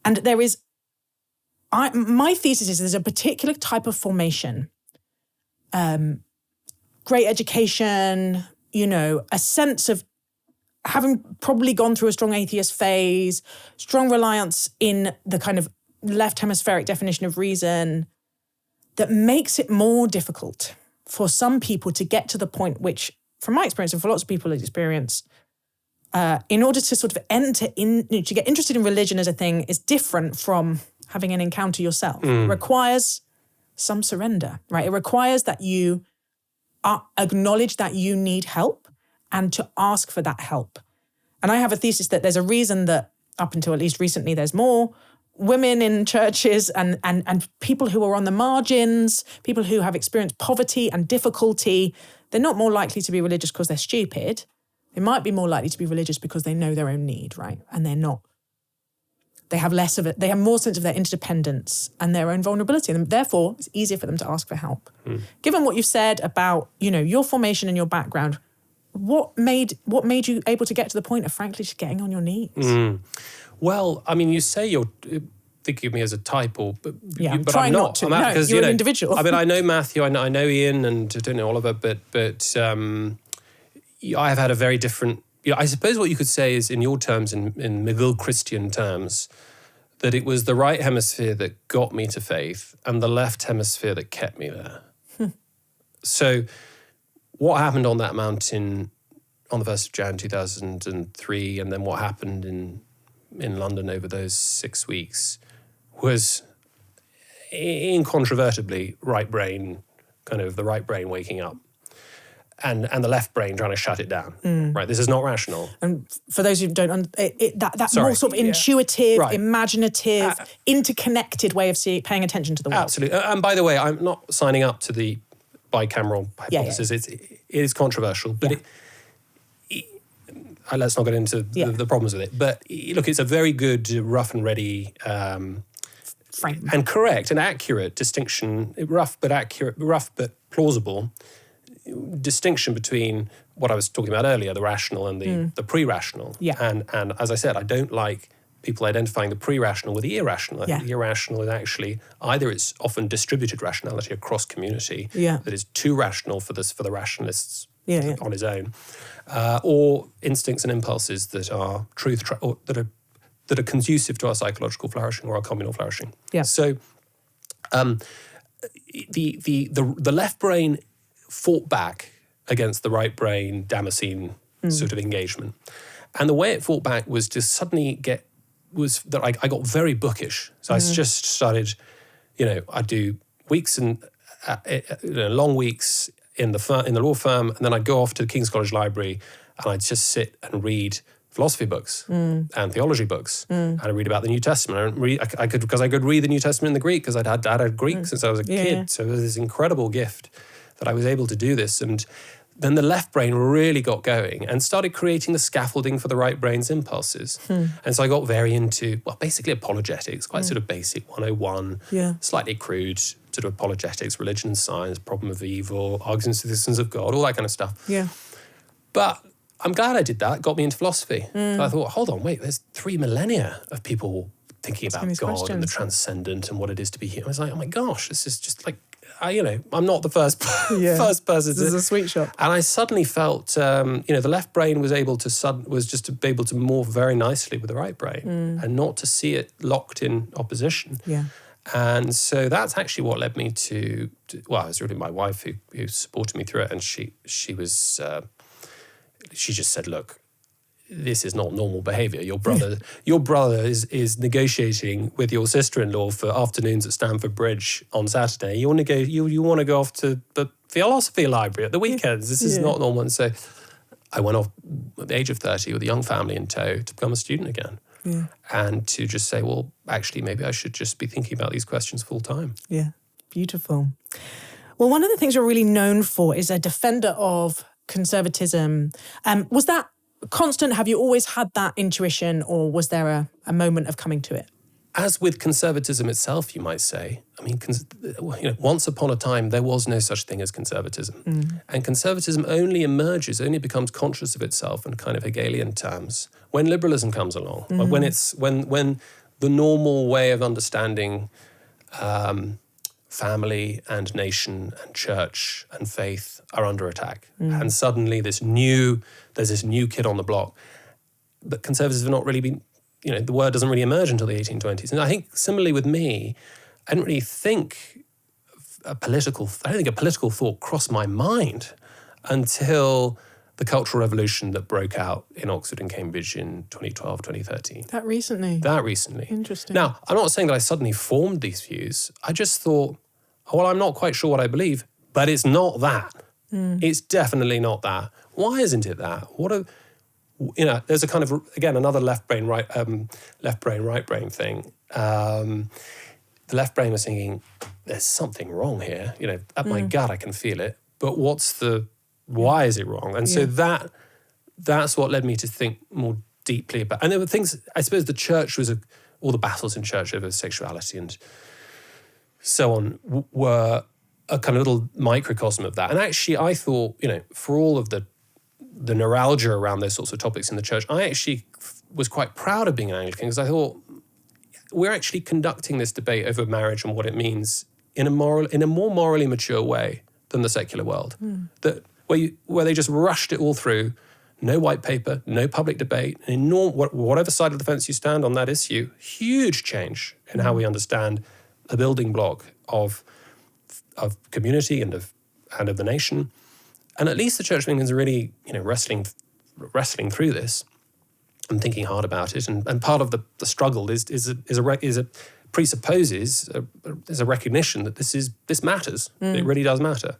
[SPEAKER 2] And my thesis is there's a particular type of formation, great education, a sense of having probably gone through a strong atheist phase, strong reliance in the kind of left hemispheric definition of reason, that makes it more difficult for some people to get to the point which, from my experience and for lots of people experience, in order to sort of to get interested in religion as a thing is different from having an encounter yourself. It requires some surrender, right? It requires that you acknowledge that you need help and to ask for that help. And I have a thesis that there's a reason that up until at least recently, there's more women in churches and people who are on the margins, people who have experienced poverty and difficulty. They're not more likely to be religious because they're stupid. They might be more likely to be religious because they know their own need, right? And they have less of it. They have more sense of their interdependence and their own vulnerability. And therefore, it's easier for them to ask for help. Given what you've said about, your formation and your background, what made you able to get to the point of, frankly, just getting on your knees?
[SPEAKER 1] Well, I mean, you say you're thinking of me as a type, but
[SPEAKER 2] try
[SPEAKER 1] I'm
[SPEAKER 2] not to. No, you're an individual.
[SPEAKER 1] I mean, I know Matthew, I know Ian, and I don't know Oliver, but I have had a very different. I suppose what you could say is, in your terms, in McGill Christian terms, that it was the right hemisphere that got me to faith, and the left hemisphere that kept me there. So, what happened on that mountain on the 1st of Jan 2003, and then what happened in London over those 6 weeks was incontrovertibly right brain, kind of the right brain waking up, and the left brain trying to shut it down. Right, this is not rational.
[SPEAKER 2] And for those who don't, that more sort of intuitive, imaginative, interconnected way of paying attention to the world.
[SPEAKER 1] Absolutely. And by the way, I'm not signing up to the bicameral hypothesis. It is controversial, but let's not get into the problems with it. But look, it's a very good, rough and ready,
[SPEAKER 2] frame
[SPEAKER 1] and correct and accurate distinction. Rough but plausible distinction between what I was talking about earlier, the rational and the pre-rational. And as I said, I don't like people identifying the pre-rational with the irrational. I think the irrational is actually either it's often distributed rationality across community that is too rational for the rationalists on his own, or instincts and impulses that are or that are conducive to our psychological flourishing or our communal flourishing.
[SPEAKER 2] Yeah.
[SPEAKER 1] So, the left brain fought back against the right brain Damascene sort of engagement, and the way it fought back was to suddenly I got very bookish. So I just started, I'd do weeks and long weeks in the law firm, and then I'd go off to the King's College Library and I'd just sit and read philosophy books and theology books, and I'd read about the New Testament. I could read the New Testament in the Greek because I'd had Greek since I was a kid. So there was this incredible gift that I was able to do this. And then the left brain really got going and started creating the scaffolding for the right brain's impulses. And so I got very into, basically apologetics, quite sort of basic 101, slightly crude sort of apologetics, religion and science, problem of evil, arguments for the existence of God, all that kind of stuff. Yeah. But I'm glad I did that. It got me into philosophy. So I thought, hold on, wait, there's 3 millennia of people thinking about God and the transcendent and what it is to be human. I was like, oh my gosh, this is just like, I'm not the first person.
[SPEAKER 2] This is a sweet shop.
[SPEAKER 1] And I suddenly felt, the left brain was able to morph very nicely with the right brain and not to see it locked in opposition. Yeah. And so that's actually what led me to it was really my wife who supported me through it. And she just said, look, this is not normal behaviour. Your brother is negotiating with your sister-in-law for afternoons at Stamford Bridge on Saturday. You want to go off to the philosophy library at the weekends. This is not normal. And so I went off at the age of 30 with a young family in tow to become a student again. Yeah. And to just say, well, actually, maybe I should just be thinking about these questions full time.
[SPEAKER 2] Yeah, beautiful. Well, one of the things you're really known for is a defender of conservatism. Was that constant? Have you always had that intuition, or was there a moment of coming to it?
[SPEAKER 1] As with conservatism itself, you might say, once upon a time, there was no such thing as conservatism. And conservatism only becomes conscious of itself in kind of Hegelian terms when liberalism comes along, when the normal way of understanding family and nation and church and faith are under attack. And suddenly there's this new kid on the block. But conservatives have not really been, the word doesn't really emerge until the 1820s. And I think similarly with me, I didn't really think a political thought crossed my mind until the Cultural Revolution that broke out in Oxford and Cambridge in 2012, 2013.
[SPEAKER 2] That recently? Interesting.
[SPEAKER 1] Now, I'm not saying that I suddenly formed these views. I just thought, I'm not quite sure what I believe, but it's not that. It's definitely not that. Why isn't it that? There's a kind of, again, another left brain, right brain thing. The left brain was thinking, there's something wrong here. At my gut, I can feel it. But why is it wrong? And so that's what led me to think more deeply about. And there were things, I suppose the church was, all the battles in church over sexuality and so on were a kind of little microcosm of that. And actually, I thought, for all of the neuralgia around those sorts of topics in the church, I actually was quite proud of being an Anglican because I thought we're actually conducting this debate over marriage and what it means in a more morally mature way than the secular world. That where they just rushed it all through, no white paper, no public debate, whatever side of the fence you stand on that issue, huge change in how we understand a building block of community and of the nation. And at least the Church of England's really, wrestling through this and thinking hard about it. And part of the struggle presupposes a recognition that this matters. It really does matter.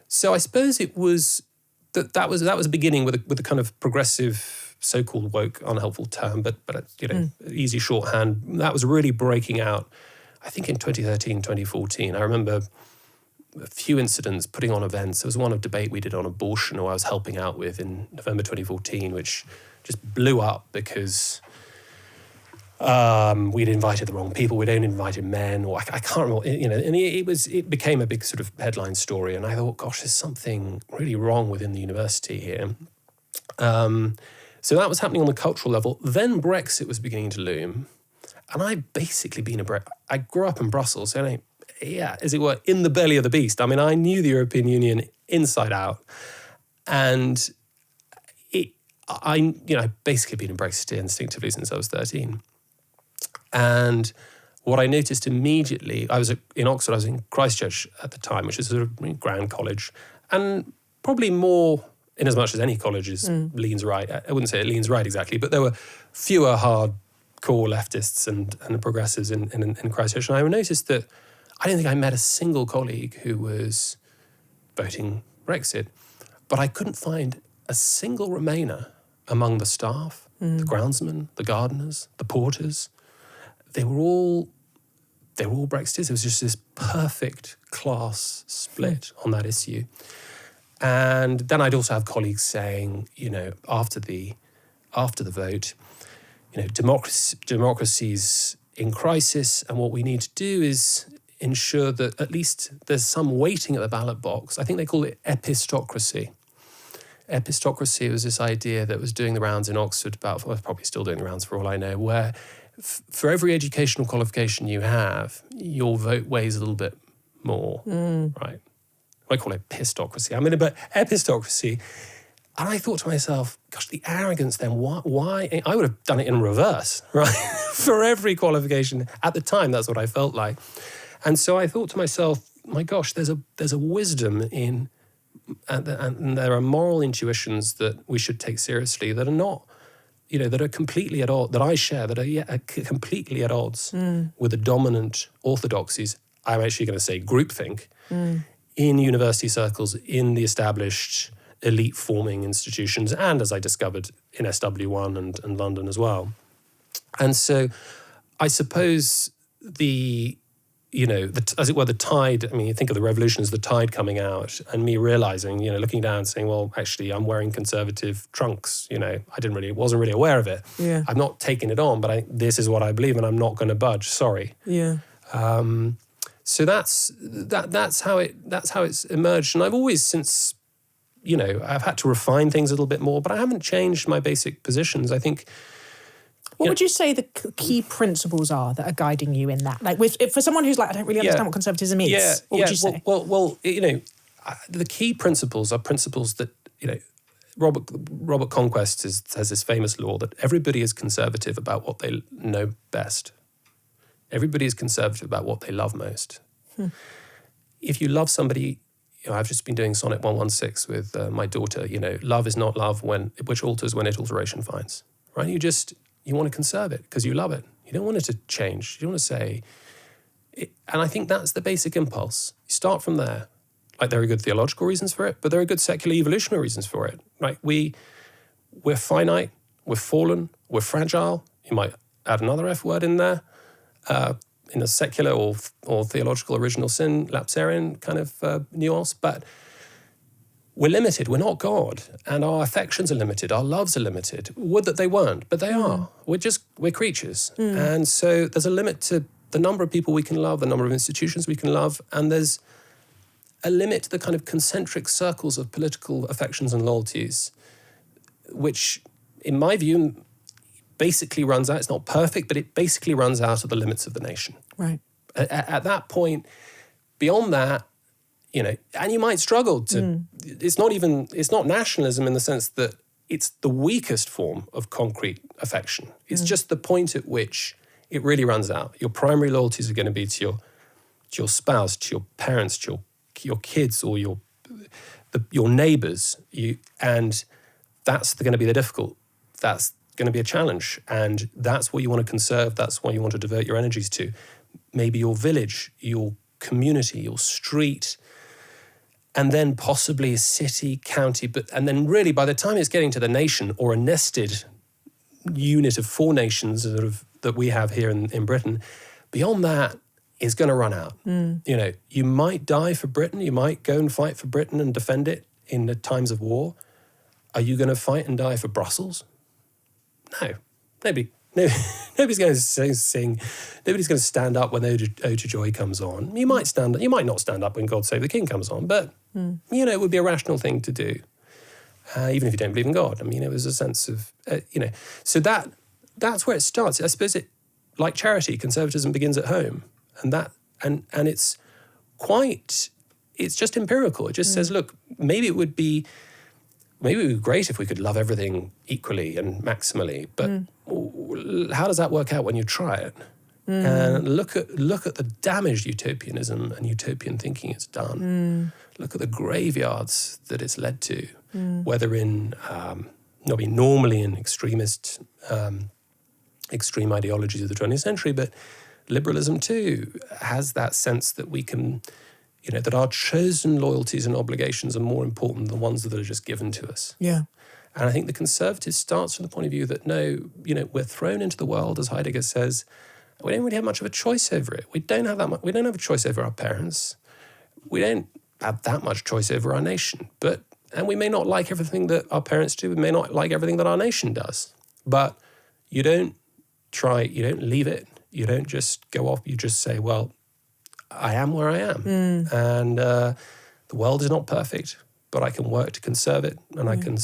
[SPEAKER 1] So I suppose it was that was beginning with a kind of progressive, so-called woke, unhelpful term, but easy shorthand. That was really breaking out, I think, in 2013, 2014. I remember a few incidents, putting on events. There was one of debate we did on abortion, or I was helping out with in November 2014, which just blew up because we'd invited the wrong people. We'd only invited men, or I can't remember, and it became a big sort of headline story. And I thought, gosh, there's something really wrong within the university here. So that was happening on the cultural level. Then Brexit was beginning to loom. And I'd basically been I grew up in Brussels, and as it were, in the belly of the beast. I mean, I knew the European Union inside out, and I've basically been a Brexiteer instinctively since I was 13. And what I noticed immediately, I was in Oxford, I was in Christchurch at the time, which is a sort of grand college, and probably more, in as much as any college leans right. I wouldn't say it leans right exactly, but there were fewer hardcore leftists and progressives in Christchurch. And I noticed that I don't think I met a single colleague who was voting Brexit, but I couldn't find a single Remainer among the staff, the groundsmen, the gardeners, the porters. They were all Brexiteers. It was just this perfect class split on that issue. And then I'd also have colleagues saying, after the vote, democracy's in crisis, and what we need to do is ensure that at least there's some weighting at the ballot box. I think they call it epistocracy. Epistocracy was this idea that was doing the rounds in Oxford probably still doing the rounds for all I know, where for every educational qualification you have, your vote weighs a little bit more, right? I call it pistocracy. But epistocracy. And I thought to myself, gosh, the arrogance then, why? I would have done it in reverse, right? For every qualification. At the time, that's what I felt like. And so I thought to myself, my gosh, there's a wisdom in, and there are moral intuitions that we should take seriously that are not, that are completely at odds, that I share, that are completely at odds with the dominant orthodoxies. I'm actually going to say groupthink in university circles, in the established elite-forming institutions, and as I discovered in SW1 and London as well. And so I suppose as it were, the tide, you think of the revolution as the tide coming out, and me realizing, looking down and saying, well, actually, I'm wearing conservative trunks. I wasn't really aware of it.
[SPEAKER 2] Yeah.
[SPEAKER 1] I'm not taking it on, but this is what I believe, and I'm not going to budge. Sorry.
[SPEAKER 2] Yeah.
[SPEAKER 1] So that's how it's emerged, and I've always since, I've had to refine things a little bit more, but I haven't changed my basic positions. I think.
[SPEAKER 2] What would you say the key principles are that are guiding you in that? Like, for someone who's like, I don't really understand what conservatism is, what would you say?
[SPEAKER 1] Well, the key principles are principles that, Robert Conquest has this famous law that everybody is conservative about what they know best. Everybody is conservative about what they love most. If you love somebody, I've just been doing Sonnet 116 with my daughter, love is not love which alters when it alteration finds, right? You want to conserve it because you love it. You don't want it to change. You don't want to say, and I think that's the basic impulse. You start from there. Like, there are good theological reasons for it, but there are good secular evolutionary reasons for it. Right? We're finite, we're fallen, we're fragile. You might add another F word in there, in a secular or theological original sin, lapsarian kind of nuance, but we're limited. We're not God, and our affections are limited. Our loves are limited. Would that they weren't, but they are. We're creatures, and so there's a limit to the number of people we can love, the number of institutions we can love, and there's a limit to the kind of concentric circles of political affections and loyalties, which, in my view, basically runs out. It's not perfect, but it basically runs out of the limits of the nation.
[SPEAKER 2] Right.
[SPEAKER 1] At that point, beyond that. And you might struggle to, it's not nationalism in the sense that it's the weakest form of concrete affection. It's just the point at which it really runs out. Your primary loyalties are going to be to your spouse, to your parents, to your kids, or your neighbours. And that's going to be the difficult. That's going to be a challenge. And that's what you want to conserve. That's what you want to divert your energies to. Maybe your village, your community, your street, and then possibly a city, county, and then really by the time it's getting to the nation or a nested unit of 4 nations that we have here in Britain, beyond that is going to run out. You might die for Britain, you might go and fight for Britain and defend it in the times of war. Are you going to fight and die for Brussels? No, nobody's going to sing. Nobody's going to stand up when Ode to Joy comes on. You might stand up. You might not stand up when God Save the King comes on, but it would be a rational thing to do, even if you don't believe in God. There's a sense of So that's where it starts. I suppose like charity, conservatism begins at home, and it's it's just empirical. It just says, look, maybe it would be great if we could love everything equally and maximally, but how does that work out when you try it? And look at the damage utopianism and utopian thinking has done. Look at the graveyards that it's led to, whether normally in extreme ideologies of the 20th century, but liberalism too has that sense that we can, that our chosen loyalties and obligations are more important than the ones that are just given to us.
[SPEAKER 2] Yeah.
[SPEAKER 1] And I think the conservative starts from the point of view that we're thrown into the world, as Heidegger says. We don't really have much of a choice over it. We don't have a choice over our parents. We don't have that much choice over our nation. And we may not like everything that our parents do. We may not like everything that our nation does. But you don't leave it. You don't just go off. You just say, well, I am where I am. And the world is not perfect, but I can work to conserve it. And I can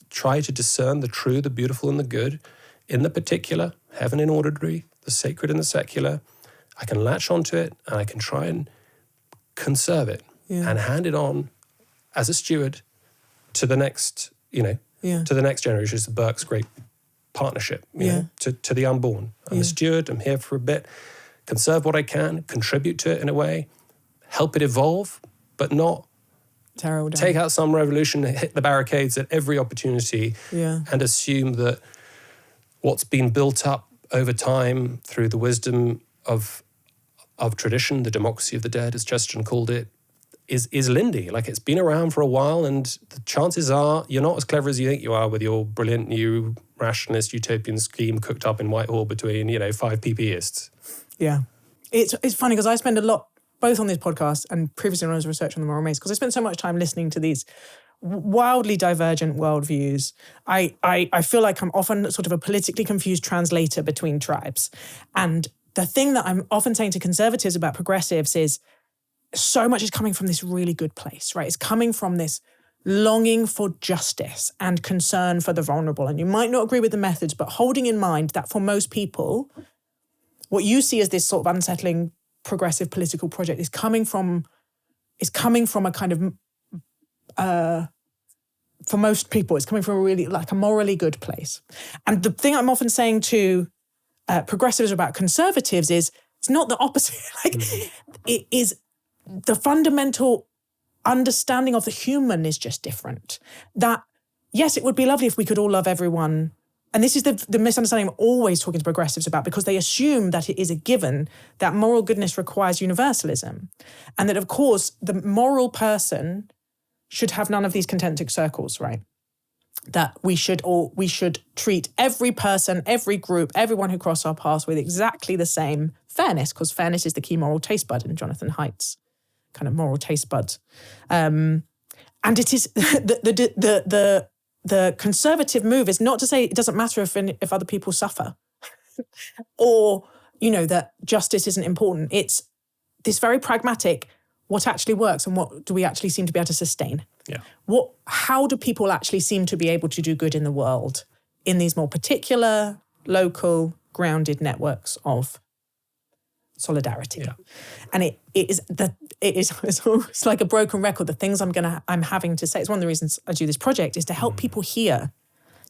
[SPEAKER 1] try to discern the true, the beautiful, and the good in the particular, heaven in ordinary, the sacred and the secular. I can latch onto it and I can try and conserve it and hand it on as a steward to the next, to the next generation. It's Burke's great partnership, to the unborn. I'm a steward, I'm here for a bit, conserve what I can, contribute to it in a way, help it evolve, but not take out some revolution, hit the barricades at every opportunity and assume that what's been built up over time through the wisdom of tradition, the democracy of the dead, as Chesterton called it, is Lindy. Like, it's been around for a while, and the chances are you're not as clever as you think you are with your brilliant new rationalist utopian scheme cooked up in Whitehall between, 5 PPists.
[SPEAKER 2] Yeah. It's funny because I spend a lot, both on this podcast and previously when I was researching the moral maze, because I spent so much time listening to these wildly divergent worldviews. I feel like I'm often sort of a politically confused translator between tribes. And the thing that I'm often saying to conservatives about progressives is so much is coming from this really good place, right? It's coming from this longing for justice and concern for the vulnerable. And you might not agree with the methods, but holding in mind that for most people, what you see as this sort of unsettling progressive political project is coming from a kind of for most people, it's coming from a really like a morally good place. And the thing I'm often saying to progressives about conservatives is it's not the opposite. It is the fundamental understanding of the human is just different. That, yes, it would be lovely if we could all love everyone. And this is the misunderstanding I'm always talking to progressives about, because they assume that it is a given that moral goodness requires universalism. And that, of course, the moral person should have none of these concentric circles, right? That we should treat every person, every group, everyone who crosses our paths with exactly the same fairness, because fairness is the key moral taste bud in Jonathan Haidt's kind of moral taste bud. And it is the conservative move is not to say it doesn't matter if other people suffer or, that justice isn't important. It's this very pragmatic, what actually works and what do we actually seem to be able to sustain?
[SPEAKER 1] Yeah.
[SPEAKER 2] How do people actually seem to be able to do good in the world in these more particular, local, grounded networks of solidarity?
[SPEAKER 1] Yeah.
[SPEAKER 2] And it's almost like a broken record. The things I'm having to say, it's one of the reasons I do this project, is to help people hear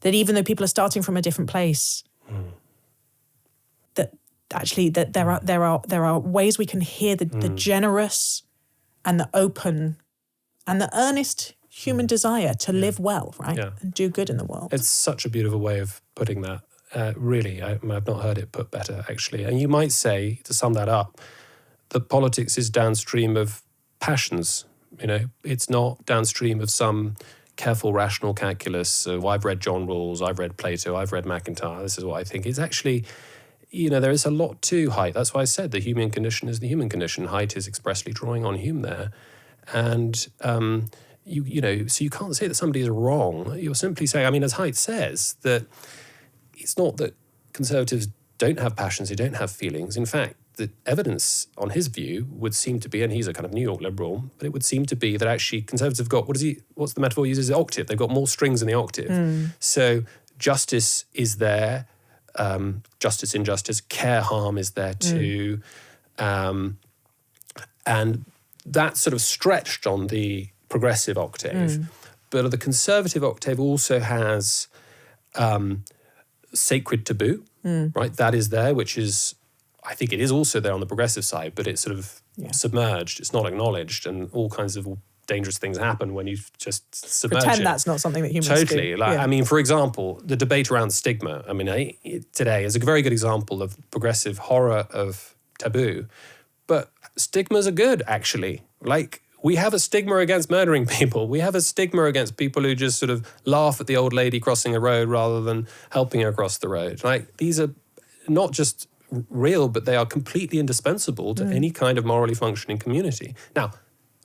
[SPEAKER 2] that even though people are starting from a different place, that actually that there are ways we can hear the generous and the open and the earnest human desire to live well, right?
[SPEAKER 1] Yeah.
[SPEAKER 2] And do good in the world.
[SPEAKER 1] It's such a beautiful way of putting that. Really, I've not heard it put better, actually. And you might say, to sum that up, that politics is downstream of passions. It's not downstream of some careful rational calculus. So I've read John Rawls, I've read Plato, I've read McIntyre. This is what I think. It's actually, there is a lot to Haidt. That's why I said the human condition is the human condition. Haidt is expressly drawing on Hume there. And, so you can't say that somebody is wrong. You're simply saying, as Haidt says, that it's not that conservatives don't have passions, they don't have feelings. In fact, the evidence on his view would seem to be, and he's a kind of New York liberal, but it would seem to be that actually conservatives have got, what's the metaphor he uses? The octave. They've got more strings in the octave. So justice is there, justice, injustice, care, harm is there too. And that's sort of stretched on the progressive octave. But the conservative octave also has sacred taboo, right? That is there, which is, I think it is also there on the progressive side, but it's sort of submerged. It's not acknowledged, and all kinds of dangerous things happen when you just submerge
[SPEAKER 2] Pretend
[SPEAKER 1] it.
[SPEAKER 2] that's not something that humans
[SPEAKER 1] Totally.
[SPEAKER 2] do.
[SPEAKER 1] I mean, for example, the debate around stigma, today is a very good example of progressive horror of taboo. But stigmas are good, actually. Like, we have a stigma against murdering people. We have a stigma against people who just sort of laugh at the old lady crossing a road rather than helping her cross the road. Like, these are not just real, but they are completely indispensable to any kind of morally functioning community. Now,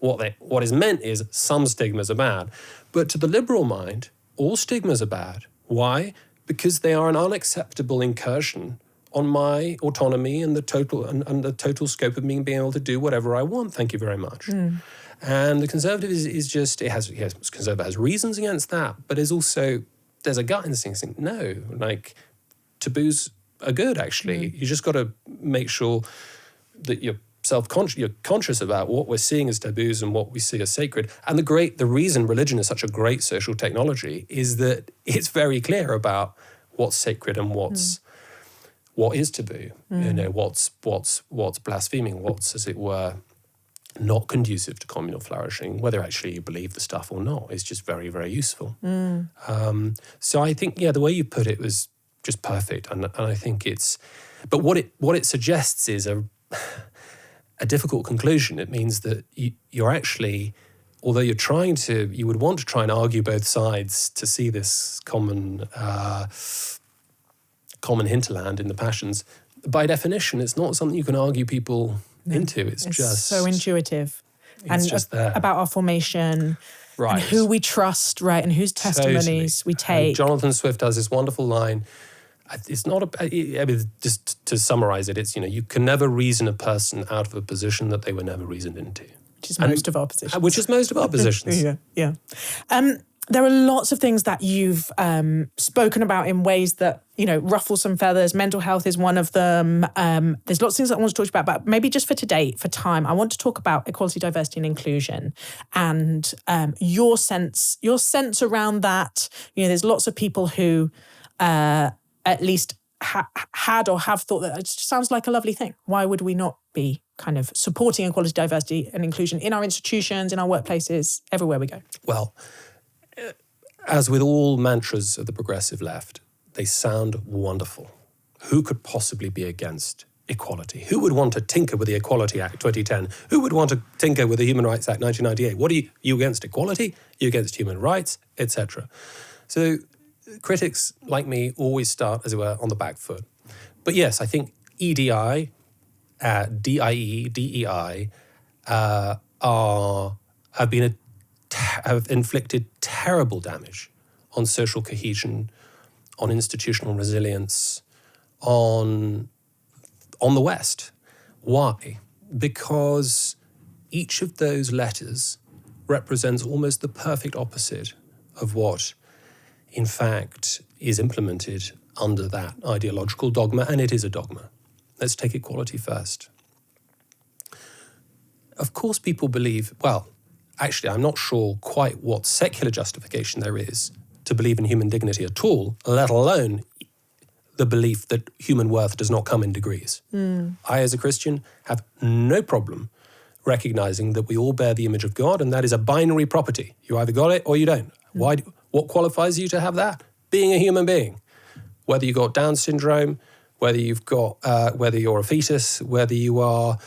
[SPEAKER 1] what is meant is some stigmas are bad. But to the liberal mind, all stigmas are bad. Why? Because they are an unacceptable incursion on my autonomy and the total scope of me being able to do whatever I want. Thank you very much. And the conservative is just, conservative has reasons against that, but is also, there's a gut instinct saying, no, like, taboos are good, actually. You just got to make sure that you're conscious about what we're seeing as taboos and what we see as sacred. And the reason religion is such a great social technology is that it's very clear about what's sacred and what is taboo. What's blaspheming, what's, as it were, not conducive to communal flourishing, whether actually you believe the stuff or not, is just very, very useful. So I think, the way you put it was just perfect. And I think but what it suggests is a difficult conclusion. It means that you're actually, although you would want to try and argue both sides to see this common hinterland in the passions, by definition, it's not something you can argue people into. It's just
[SPEAKER 2] so intuitive.
[SPEAKER 1] It's just there.
[SPEAKER 2] About our formation,
[SPEAKER 1] right,
[SPEAKER 2] and who we trust, right, and whose testimonies we take.
[SPEAKER 1] And Jonathan Swift has this wonderful line. It's not just to summarize it, it's, you can never reason a person out of a position that they were never reasoned into.
[SPEAKER 2] Which is most of our positions.
[SPEAKER 1] Which is most of our positions.
[SPEAKER 2] Yeah. There are lots of things that you've spoken about in ways that, ruffle some feathers. Mental health is one of them. There's lots of things that I want to talk about, but maybe just for today, for time, I want to talk about equality, diversity and inclusion and your sense around that. There's lots of people who at least had or have thought that it just sounds like a lovely thing. Why would we not be kind of supporting equality, diversity and inclusion in our institutions, in our workplaces, everywhere we go?
[SPEAKER 1] Well, as with all mantras of the progressive left, they sound wonderful. Who could possibly be against equality? Who would want to tinker with the Equality Act 2010? Who would want to tinker with the Human Rights Act 1998? What are you against equality? Are you against human rights, etc.? So critics like me always start, as it were, on the back foot. But yes, I think EDI, DEI, have inflicted terrible damage on social cohesion, on institutional resilience, on the West. Why? Because each of those letters represents almost the perfect opposite of what, in fact, is implemented under that ideological dogma, and it is a dogma. Let's take equality first. Of course, people believe, well, actually, I'm not sure quite what secular justification there is to believe in human dignity at all, let alone the belief that human worth does not come in degrees. I, as a Christian, have no problem recognizing that we all bear the image of God, and that is a binary property. You either got it or you don't. What qualifies you to have that? Being a human being. Whether you've got Down syndrome, whether you're a fetus, whether you are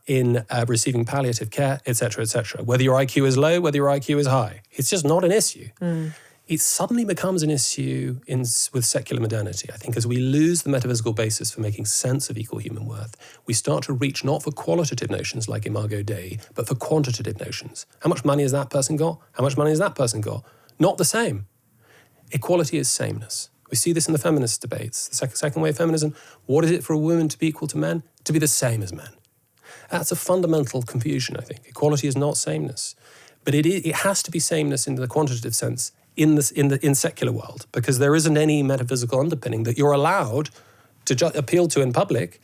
[SPEAKER 1] in receiving palliative care, etc., etc. Whether your IQ is low, whether your IQ is high. It's just not an issue. It suddenly becomes an issue with secular modernity. I think as we lose the metaphysical basis for making sense of equal human worth, we start to reach not for qualitative notions like Imago Dei, but for quantitative notions. How much money has that person got? How much money has that person got? Not the same. Equality is sameness. We see this in the feminist debates. The second wave feminism, what is it for a woman to be equal to men? To be the same as men. That's a fundamental confusion, I think. Equality is not sameness. But it has to be sameness in the quantitative sense in the secular world, because there isn't any metaphysical underpinning that you're allowed to appeal to in public,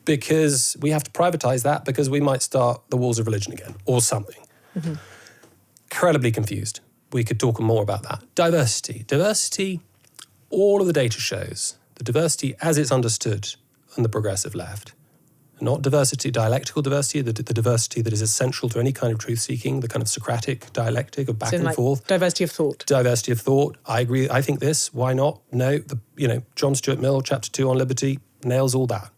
[SPEAKER 1] because we have to privatize that because we might start the wars of religion again or something. Mm-hmm. Incredibly confused. We could talk more about that. Diversity, all of the data shows the diversity as it's understood on the progressive left, not diversity, dialectical diversity, the diversity that is essential to any kind of truth-seeking, the kind of Socratic dialectic of back and forth.
[SPEAKER 2] Diversity of thought.
[SPEAKER 1] Diversity of thought. I agree. I think this. Why not? No. John Stuart Mill, Chapter 2 on liberty, nails all that.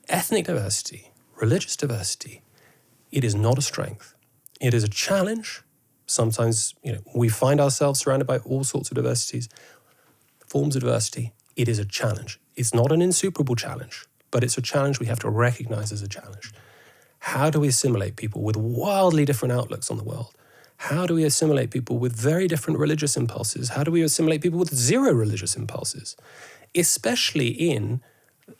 [SPEAKER 1] Ethnic diversity, religious diversity, it is not a strength. It is a challenge. Sometimes, we find ourselves surrounded by all sorts of diversities, forms of diversity. It is a challenge. It's not an insuperable challenge, but it's a challenge we have to recognize as a challenge. How do we assimilate people with wildly different outlooks on the world? How do we assimilate people with very different religious impulses? How do we assimilate people with zero religious impulses? Especially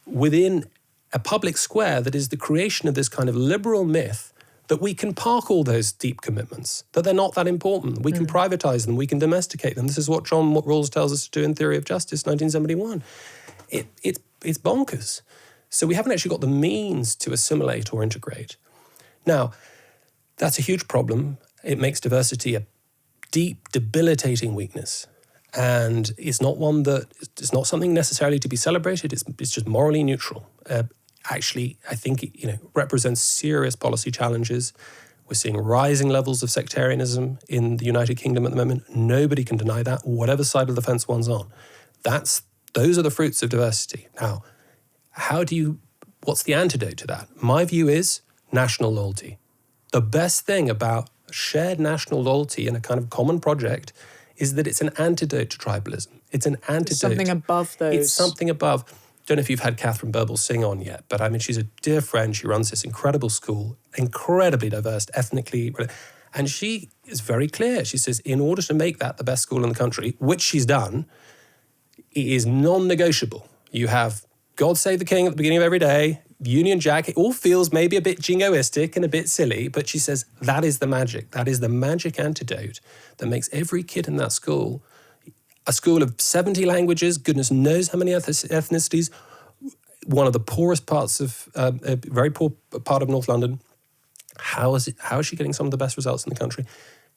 [SPEAKER 1] within a public square that is the creation of this kind of liberal myth that we can park all those deep commitments, that they're not that important. We can privatize them, we can domesticate them. This is what John Rawls tells us to do in Theory of Justice, 1971. It's bonkers. So we haven't actually got the means to assimilate or integrate. Now, that's a huge problem. It makes diversity a deep, debilitating weakness. And it's not something necessarily to be celebrated. It's just morally neutral. Actually, I think it represents serious policy challenges. We're seeing rising levels of sectarianism in the United Kingdom at the moment. Nobody can deny that, whatever side of the fence one's on. Those are the fruits of diversity. Now, what's the antidote to that? My view is national loyalty. The best thing about shared national loyalty in a kind of common project is that it's an antidote to tribalism. It's an antidote.
[SPEAKER 2] It's something above those.
[SPEAKER 1] It's something above. Don't know if you've had Catherine Birbal sing on yet, but she's a dear friend. She runs this incredible school, incredibly diverse ethnically. And she is very clear. She says, in order to make that the best school in the country, which she's done, it is non-negotiable. You have God Save the King at the beginning of every day, Union Jack. It all feels maybe a bit jingoistic and a bit silly, but she says that is the magic. That is the magic antidote that makes every kid in that school a school of 70 languages, goodness knows how many ethnicities, one of the poorest parts of, a very poor part of North London. How is she getting some of the best results in the country?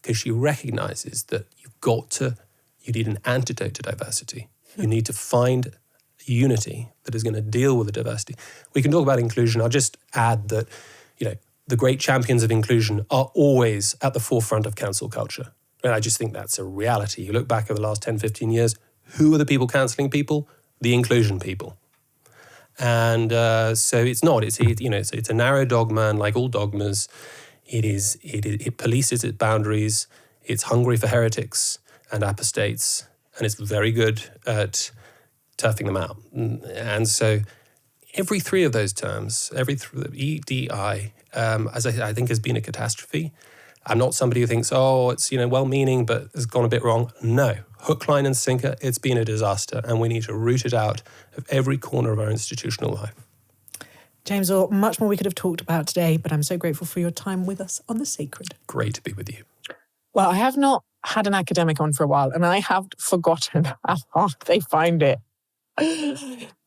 [SPEAKER 1] Because she recognizes that you need an antidote to diversity. You need to find unity that is going to deal with the diversity. We can talk about inclusion. I'll just add that, the great champions of inclusion are always at the forefront of cancel culture. And I just think that's a reality. You look back over the last 10, 15 years, who are the people cancelling people? The inclusion people. And so it's not. It's a narrow dogma, and like all dogmas, it polices its boundaries. It's hungry for heretics and apostates, and it's very good at turfing them out. And so every three of those terms, EDI, as I think has been a catastrophe. I'm not somebody who thinks, it's well-meaning, but has gone a bit wrong. No, hook, line, and sinker, it's been a disaster, and we need to root it out of every corner of our institutional life.
[SPEAKER 2] James Orr, much more we could have talked about today, but I'm so grateful for your time with us on The Sacred.
[SPEAKER 1] Great to be with you.
[SPEAKER 2] Well, I have not had an academic on for a while, and I have forgotten how hard they find it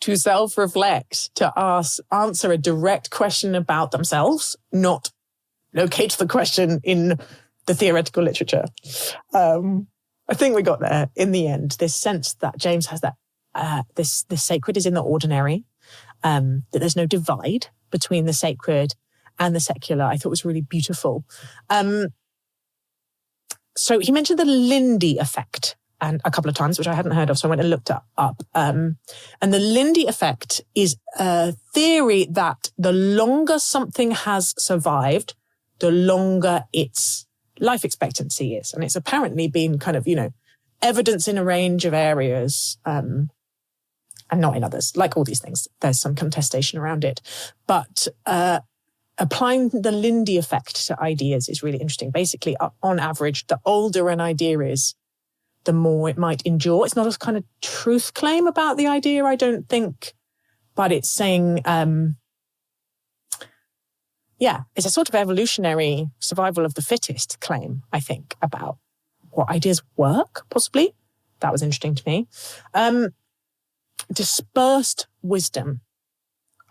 [SPEAKER 2] to self-reflect, to answer a direct question about themselves, not locate the question in the theoretical literature. I think we got there in the end. This sense that James has that this sacred is in the ordinary, that there's no divide between the sacred and the secular, I thought was really beautiful. So he mentioned the Lindy effect and a couple of times, which I hadn't heard of, so I went and looked it up. And the Lindy effect is a theory that the longer something has survived, the longer its life expectancy is. And it's apparently been kind of, evidence in a range of areas and not in others. Like all these things, there's some contestation around it. But applying the Lindy effect to ideas is really interesting. Basically, on average, the older an idea is, the more it might endure. It's not a kind of truth claim about the idea, I don't think, but it's saying, it's a sort of evolutionary survival of the fittest claim, I think, about what ideas work, possibly. That was interesting to me. Dispersed wisdom.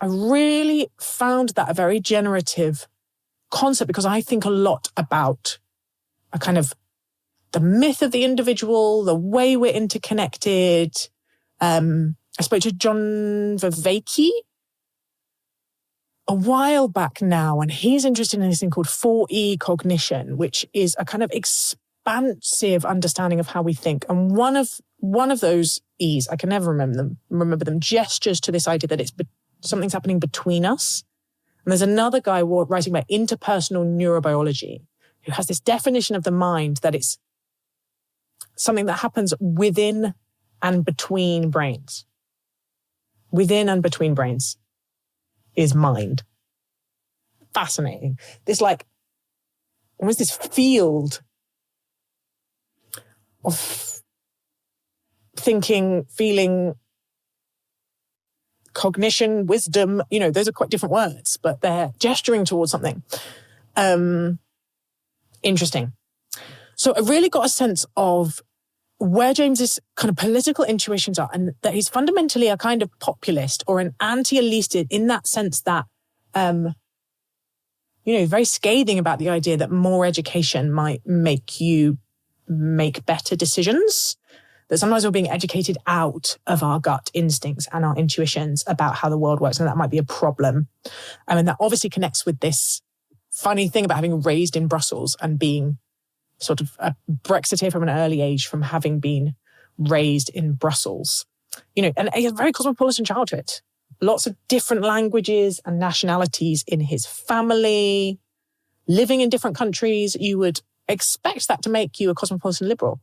[SPEAKER 2] I really found that a very generative concept because I think a lot about a kind of the myth of the individual, the way we're interconnected. I spoke to John Vervaeke a while back now, and he's interested in this thing called 4E cognition, which is a kind of expansive understanding of how we think. And one of those E's, I can never remember them, gestures to this idea that it's something's happening between us. And there's another guy writing about interpersonal neurobiology who has this definition of the mind that it's something that happens within and between brains. Within and between brains is mind. Fascinating. This almost this field of thinking, feeling, cognition, wisdom, those are quite different words, but they're gesturing towards something. Interesting. So I really got a sense of where James's kind of political intuitions are, and that he's fundamentally a kind of populist or an anti-elitist in that sense that, very scathing about the idea that more education might make you make better decisions, that sometimes we're being educated out of our gut instincts and our intuitions about how the world works, and that might be a problem. And that obviously connects with this funny thing about having raised in Brussels and being sort of a Brexiteer from an early age, from having been raised in Brussels. And a very cosmopolitan childhood. Lots of different languages and nationalities in his family, living in different countries. You would expect that to make you a cosmopolitan liberal.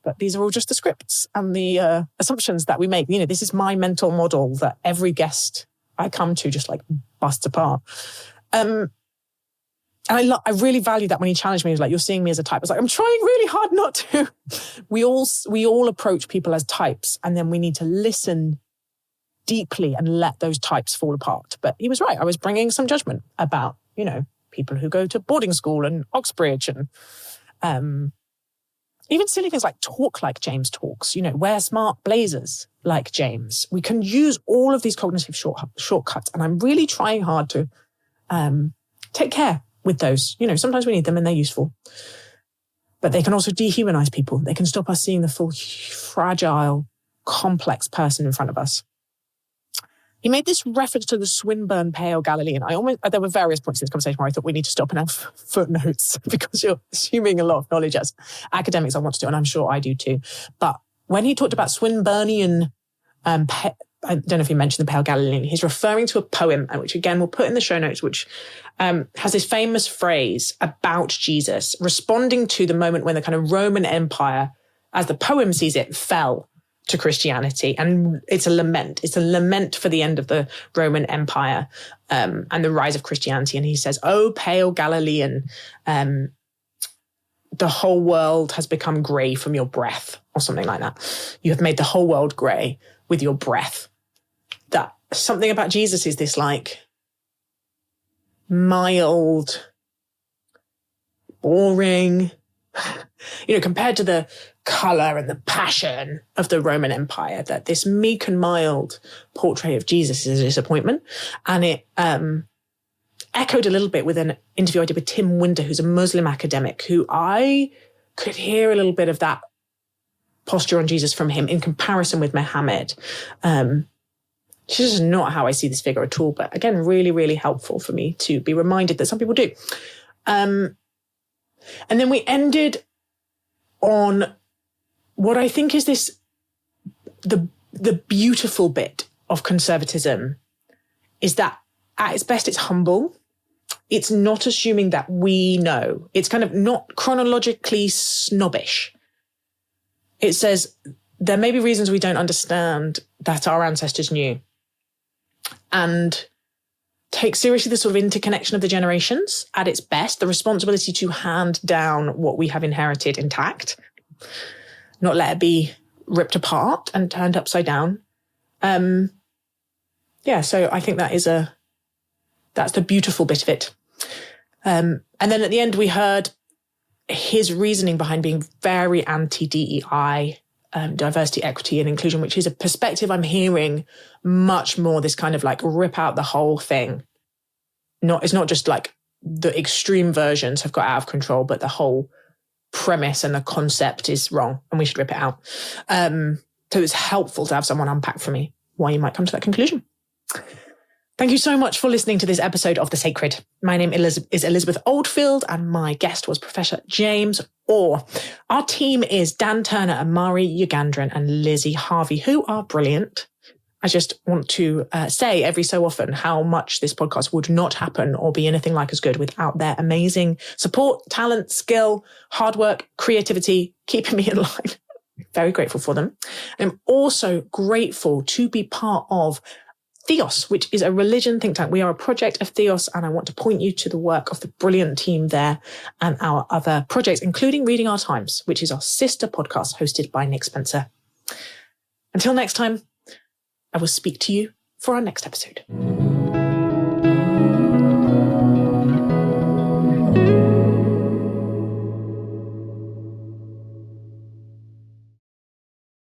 [SPEAKER 2] But these are all just the scripts and the assumptions that we make. This is my mental model that every guest I come to just busts apart. And I really value that when he challenged me. He was like, "You're seeing me as a type." I was like, "I'm trying really hard not to." We all approach people as types, and then we need to listen deeply and let those types fall apart. But he was right. I was bringing some judgment about, people who go to boarding school and Oxbridge and even silly things like talk like James talks, wear smart blazers like James. We can use all of these cognitive shortcuts. And I'm really trying hard to take care with those. Sometimes we need them and they're useful. But they can also dehumanize people. They can stop us seeing the full, fragile, complex person in front of us. He made this reference to the Swinburne Pale Galilean. There were various points in this conversation where I thought we need to stop and have footnotes because you're assuming a lot of knowledge as academics. I want to do, and I'm sure I do too. But when he talked about Swinburnian, I don't know if he mentioned the Pale Galilean, he's referring to a poem, which again we'll put in the show notes, which has this famous phrase about Jesus responding to the moment when the kind of Roman Empire, as the poem sees it, fell to Christianity. And it's a lament. It's a lament for the end of the Roman Empire and the rise of Christianity. And he says, "Oh, pale Galilean, the whole world has become grey from your breath," or something like that. "You have made the whole world grey with your breath." That something about Jesus is this mild, boring, compared to the colour and the passion of the Roman Empire, that this meek and mild portrait of Jesus is a disappointment. And it echoed a little bit with an interview I did with Tim Winter, who's a Muslim academic, who I could hear a little bit of that posture on Jesus from him in comparison with Muhammad. This is not how I see this figure at all, but again, really, really helpful for me to be reminded that some people do. And then we ended on what I think is the beautiful bit of conservatism is that at its best, it's humble. It's not assuming that we know. It's kind of not chronologically snobbish. It says there may be reasons we don't understand that our ancestors knew, and take seriously the sort of interconnection of the generations at its best, the responsibility to hand down what we have inherited intact, not let it be ripped apart and turned upside down. So I think that's the beautiful bit of it. And then at the end, we heard his reasoning behind being very anti-DEI, diversity, equity and inclusion, which is a perspective I'm hearing much more, this kind of like rip out the whole thing. It's not just like the extreme versions have got out of control, but the whole premise and the concept is wrong and we should rip it out. So it's helpful to have someone unpack for me why you might come to that conclusion. Thank you so much for listening to this episode of The Sacred. My name is Elizabeth Oldfield and my guest was Professor James Orr. Our team is Dan Turner, Amari Ugandran and Lizzie Harvey, who are brilliant. I just want to say every so often how much this podcast would not happen or be anything like as good without their amazing support, talent, skill, hard work, creativity, keeping me in line. Very grateful for them. I'm also grateful to be part of Theos, which is a religion think tank. We are a project of Theos, and I want to point you to the work of the brilliant team there and our other projects, including Reading Our Times, which is our sister podcast hosted by Nick Spencer. Until next time, I will speak to you for our next episode.